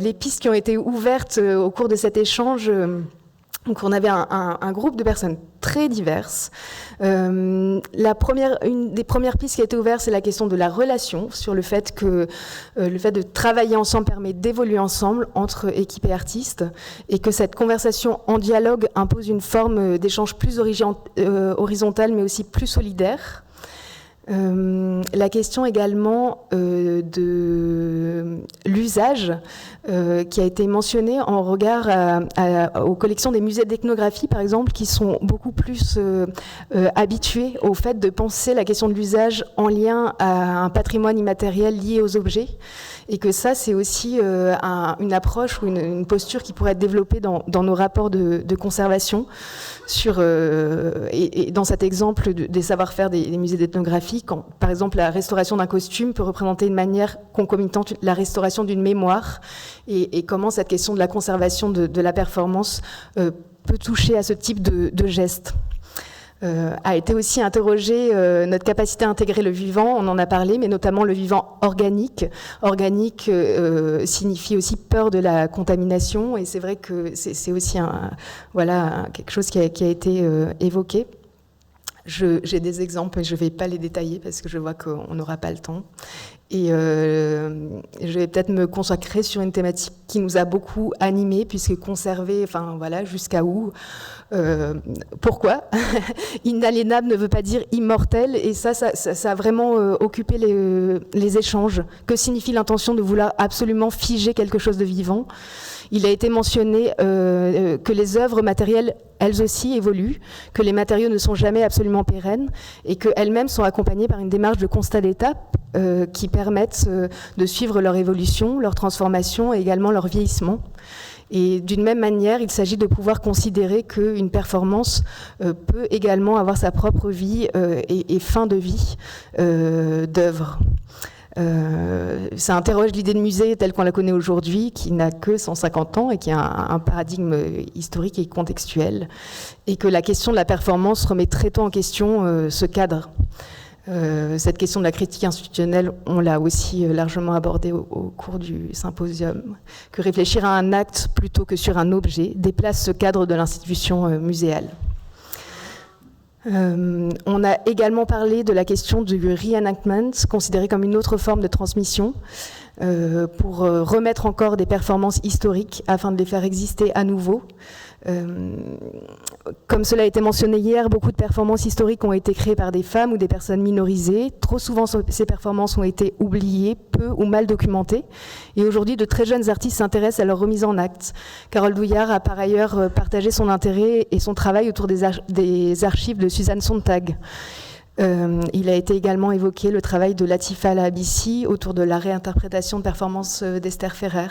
Les pistes qui ont été ouvertes au cours de cet échange... Donc on avait un groupe de personnes très diverses. Une des premières pistes qui a été ouverte, c'est la question de la relation, sur le fait que le fait de travailler ensemble permet d'évoluer ensemble entre équipe et artistes, et que cette conversation en dialogue impose une forme d'échange plus horizontale, mais aussi plus solidaire. La question également de l'usage qui a été mentionné en regard aux collections des musées d'ethnographie, par exemple, qui sont beaucoup plus habitués au fait de penser la question de l'usage en lien à un patrimoine immatériel lié aux objets, et que ça, c'est aussi une approche ou une posture qui pourrait être développée dans nos rapports de conservation, et dans cet exemple des savoir-faire des musées d'ethnographie, quand, par exemple, la restauration d'un costume peut représenter une manière concomitante la restauration d'une mémoire, et comment cette question de la conservation de la performance peut toucher à ce type de geste. A été aussi interrogé notre capacité à intégrer le vivant, on en a parlé, mais notamment le vivant organique. Organique signifie aussi peur de la contamination, et c'est vrai que c'est aussi quelque chose qui a été évoqué. J'ai des exemples, et je ne vais pas les détailler parce que je vois qu'on n'aura pas le temps. Et je vais peut-être me consacrer sur une thématique qui nous a beaucoup animés, puisque conserver, enfin voilà, jusqu'à où, pourquoi inaliénable ne veut pas dire immortel, et ça a vraiment occupé les échanges. Que signifie l'intention de vouloir absolument figer quelque chose de vivant? Il a été mentionné que les œuvres matérielles, elles aussi, évoluent, que les matériaux ne sont jamais absolument pérennes et qu'elles-mêmes sont accompagnées par une démarche de constat d'étape qui permettent de suivre leur évolution, leur transformation et également leur vieillissement. Et d'une même manière, il s'agit de pouvoir considérer qu'une performance peut également avoir sa propre vie et fin de vie d'œuvre. Ça interroge l'idée de musée telle qu'on la connaît aujourd'hui, qui n'a que 150 ans et qui a un paradigme historique et contextuel, et que la question de la performance remet très tôt en question ce cadre. Cette question de la critique institutionnelle, on l'a aussi largement abordée au cours du symposium, que réfléchir à un acte plutôt que sur un objet déplace ce cadre de l'institution muséale. On a également parlé de la question du reenactment, considéré comme une autre forme de transmission, pour remettre encore des performances historiques afin de les faire exister à nouveau. Comme cela a été mentionné hier, beaucoup de performances historiques ont été créées par des femmes ou des personnes minorisées. Trop souvent, ces performances ont été oubliées, peu ou mal documentées. Et aujourd'hui, de très jeunes artistes s'intéressent à leur remise en acte. Carole Douillard a par ailleurs partagé son intérêt et son travail autour des archives de Suzanne Sontag. Il a été également évoqué le travail de Latifa Al-Habissi autour de la réinterprétation de performances d'Esther Ferrer.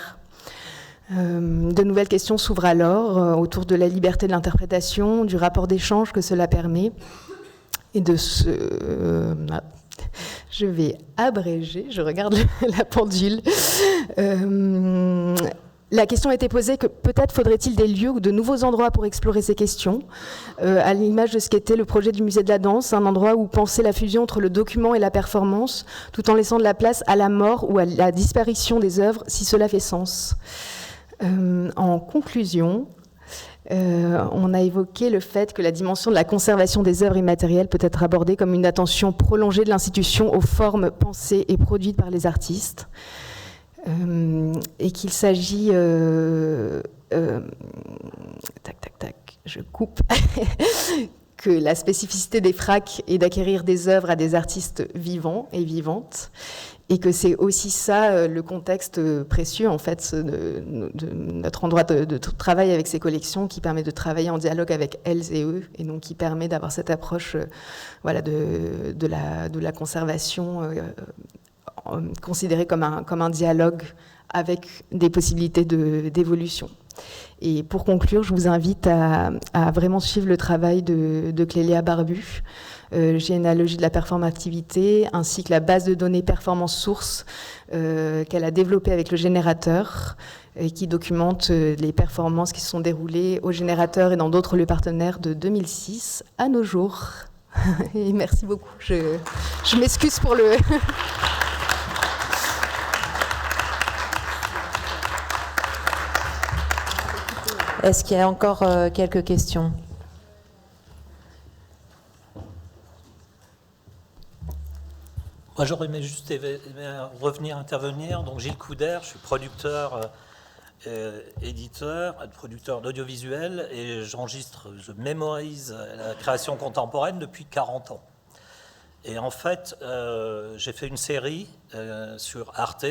De nouvelles questions s'ouvrent alors autour de la liberté de l'interprétation, du rapport d'échange que cela permet, et de ce... je vais abréger, je regarde la pendule. La question a été posée que peut-être faudrait-il des lieux ou de nouveaux endroits pour explorer ces questions, à l'image de ce qu'était le projet du musée de la danse, un endroit où penser la fusion entre le document et la performance, tout en laissant de la place à la mort ou à la disparition des œuvres, si cela fait sens. En conclusion, on a évoqué le fait que la dimension de la conservation des œuvres immatérielles peut être abordée comme une attention prolongée de l'institution aux formes pensées et produites par les artistes, et qu'il s'agit... je coupe... que la spécificité des FRAC est d'acquérir des œuvres à des artistes vivants et vivantes, et que c'est aussi ça le contexte précieux en fait de notre endroit de travail avec ces collections, qui permet de travailler en dialogue avec elles et eux, et donc qui permet d'avoir cette approche voilà, de la conservation considérée comme un dialogue avec des possibilités d'évolution. Et pour conclure, je vous invite à vraiment suivre le travail de Clélia Barbu, Généalogie de la performativité, ainsi que la base de données performance source qu'elle a développée avec le générateur, et qui documente les performances qui se sont déroulées au générateur et dans d'autres lieux partenaires de 2006 à nos jours. Et merci beaucoup. Je m'excuse pour le... Est-ce qu'il y a encore quelques questions ? Moi, j'aurais aimé juste revenir intervenir. Donc, Gilles Couder, je suis producteur, éditeur, producteur d'audiovisuel, et je mémorise la création contemporaine depuis 40 ans. Et en fait, j'ai fait une série sur Arte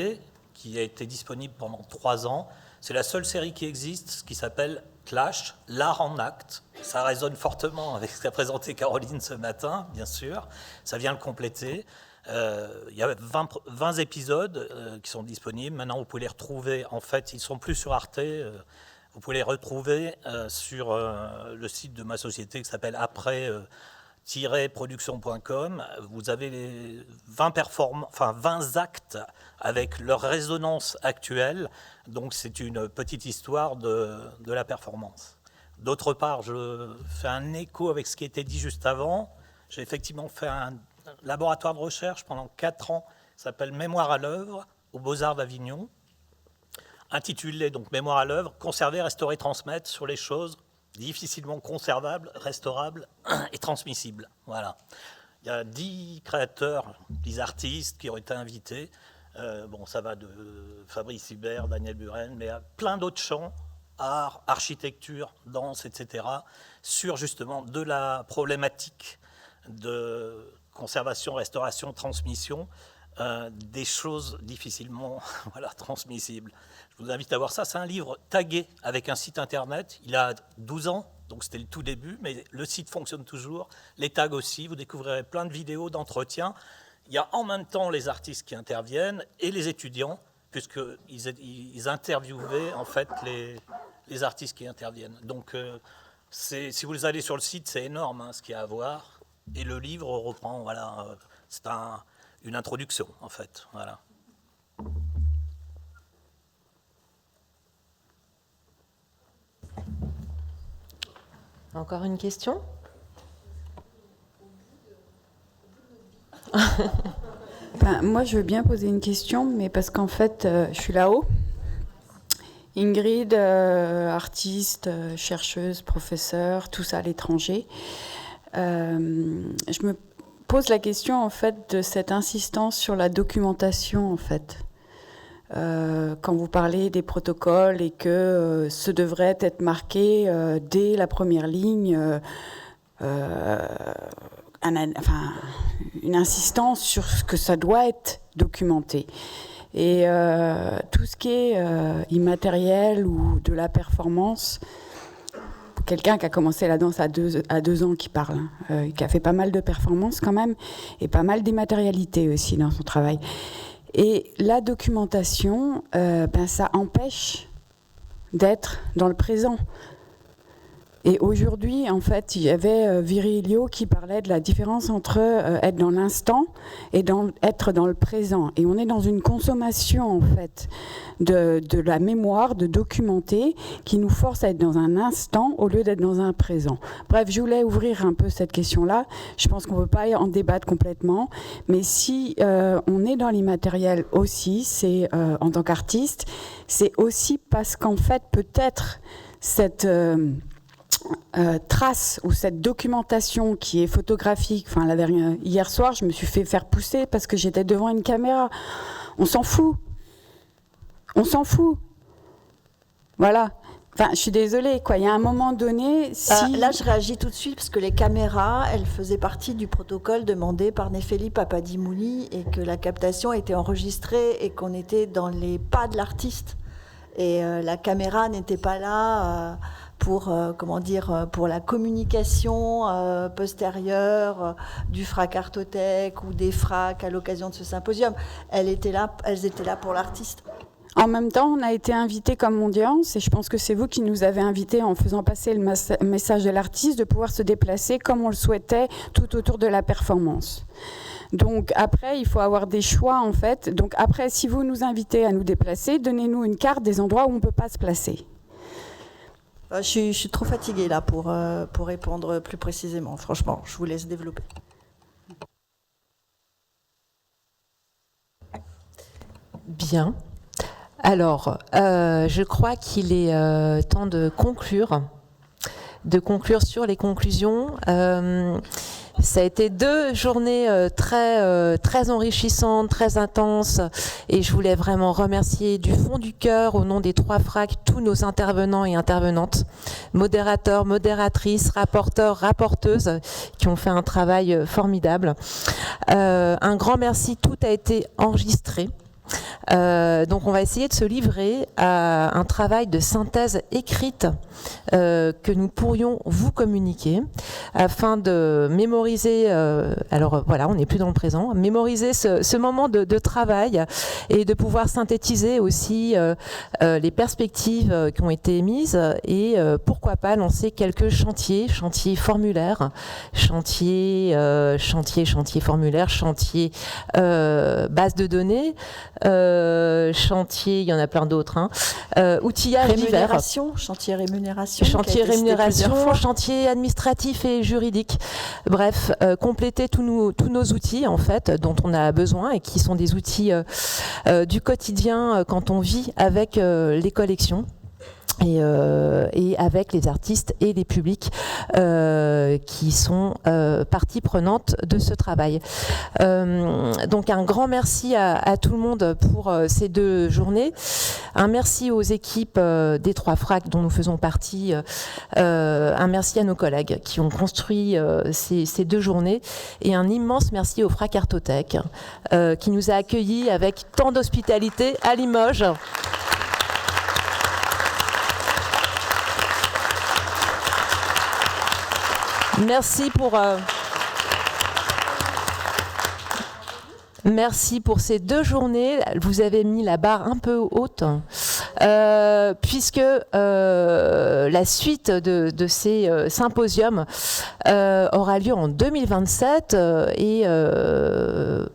qui a été disponible pendant 3 ans. C'est la seule série qui existe, qui s'appelle Clash, l'art en acte. Ça résonne fortement avec ce qu'a présenté Caroline ce matin, bien sûr. Ça vient le compléter. Il y a 20 épisodes qui sont disponibles. Maintenant, vous pouvez les retrouver. En fait, ils ne sont plus sur Arte. Vous pouvez les retrouver sur le site de ma société qui s'appelle après-production.com. Vous avez les 20 actes avec leur résonance actuelle. Donc, c'est une petite histoire de la performance. D'autre part, je fais un écho avec ce qui était dit juste avant. J'ai effectivement fait un laboratoire de recherche pendant 4 ans qui s'appelle Mémoire à l'œuvre aux Beaux-Arts d'Avignon, intitulé donc Mémoire à l'œuvre, conserver, restaurer, transmettre sur les choses difficilement conservables, restaurables et transmissibles. Voilà. Il y a 10 créateurs, 10 artistes qui ont été invités. Bon, ça va de Fabrice Hibert, Daniel Buren, mais à plein d'autres champs, art, architecture, danse, etc., sur justement de la problématique de conservation, restauration, transmission, des choses difficilement transmissibles. Je vous invite à voir ça. C'est un livre tagué avec un site internet. Il a 12 ans, donc c'était le tout début, mais le site fonctionne toujours. Les tags aussi. Vous découvrirez plein de vidéos d'entretien. Il y a en même temps les artistes qui interviennent et les étudiants, puisqu'ils interviewaient en fait les artistes qui interviennent. Donc, si vous allez sur le site, c'est énorme ce qu'il y a à voir. Et le livre reprend, c'est une introduction en fait. Voilà. Encore une question? Moi, je veux bien poser une question, mais parce qu'en fait, je suis là-haut. Ingrid, artiste, chercheuse, professeure, tout ça à l'étranger. Je me pose la question, en fait, de cette insistance sur la documentation, en fait. Quand vous parlez des protocoles et que ce devrait être marqué dès la première ligne, une insistance sur ce que ça doit être documenté. Et tout ce qui est immatériel ou de la performance, quelqu'un qui a commencé la danse à 2 ans qui parle, qui a fait pas mal de performances quand même, et pas mal d'immatérialité aussi dans son travail. Et la documentation, ça empêche d'être dans le présent. Et aujourd'hui, en fait, il y avait Virilio qui parlait de la différence entre être dans l'instant et être dans le présent. Et on est dans une consommation, en fait, de la mémoire, de documenter, qui nous force à être dans un instant au lieu d'être dans un présent. Bref, je voulais ouvrir un peu cette question-là. Je pense qu'on ne peut pas en débattre complètement. Mais si on est dans l'immatériel aussi, c'est en tant qu'artiste, c'est aussi parce qu'en fait, peut-être cette... trace ou cette documentation qui est photographique. Hier soir, je me suis fait faire pousser parce que j'étais devant une caméra. On s'en fout. On s'en fout. Voilà. Je suis désolée, quoi. Il y a un moment donné... Là, je réagis tout de suite parce que les caméras, elles faisaient partie du protocole demandé par Nefeli Papadimouli et que la captation était enregistrée et qu'on était dans les pas de l'artiste. Et la caméra n'était pas là... pour la communication postérieure du FRAC Artothèque ou des FRAC à l'occasion de ce symposium. Elles étaient là pour l'artiste. En même temps, on a été invités comme audience, et je pense que c'est vous qui nous avez invités en faisant passer le message de l'artiste de pouvoir se déplacer comme on le souhaitait tout autour de la performance. Donc après, il faut avoir des choix en fait. Donc après, si vous nous invitez à nous déplacer, donnez-nous une carte des endroits où on ne peut pas se placer. Je suis trop fatiguée là pour répondre plus précisément. Franchement, je vous laisse développer. Bien. Alors, je crois qu'il est temps de conclure sur les conclusions. Ça a été 2 journées très enrichissantes, très intenses, et je voulais vraiment remercier du fond du cœur, au nom des 3 FRAC, tous nos intervenants et intervenantes, modérateurs, modératrices, rapporteurs, rapporteuses, qui ont fait un travail formidable. Un grand merci, tout a été enregistré. Donc on va essayer de se livrer à un travail de synthèse écrite que nous pourrions vous communiquer afin de mémoriser, alors voilà, on n'est plus dans le présent, mémoriser ce moment de travail et de pouvoir synthétiser aussi les perspectives qui ont été émises et pourquoi pas lancer quelques chantiers formulaires, chantiers formulaires, chantiers base de données, chantier, il y en a plein d'autres, outillage divers. Chantier rémunération, chantier administratif et juridique. Bref, compléter tous nos outils en fait dont on a besoin et qui sont des outils du quotidien quand on vit avec les collections. et avec les artistes et les publics qui sont partie prenante de ce travail. Donc un grand merci à tout le monde pour ces 2 journées. Un merci aux équipes des 3 FRAC dont nous faisons partie. Un merci à nos collègues qui ont construit ces 2 journées. Et un immense merci au FRAC Artothèque qui nous a accueillis avec tant d'hospitalité à Limoges. Merci pour ces 2 journées. Vous avez mis la barre un peu haute, puisque la suite de ces symposiums aura lieu en 2027 et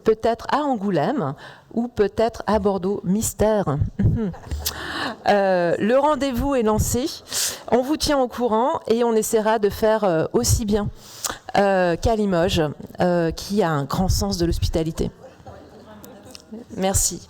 peut-être à Angoulême ou peut-être à Bordeaux. Mystère. Le rendez-vous est lancé. On vous tient au courant et on essaiera de faire aussi bien qu'à Limoges, qui a un grand sens de l'hospitalité. Merci.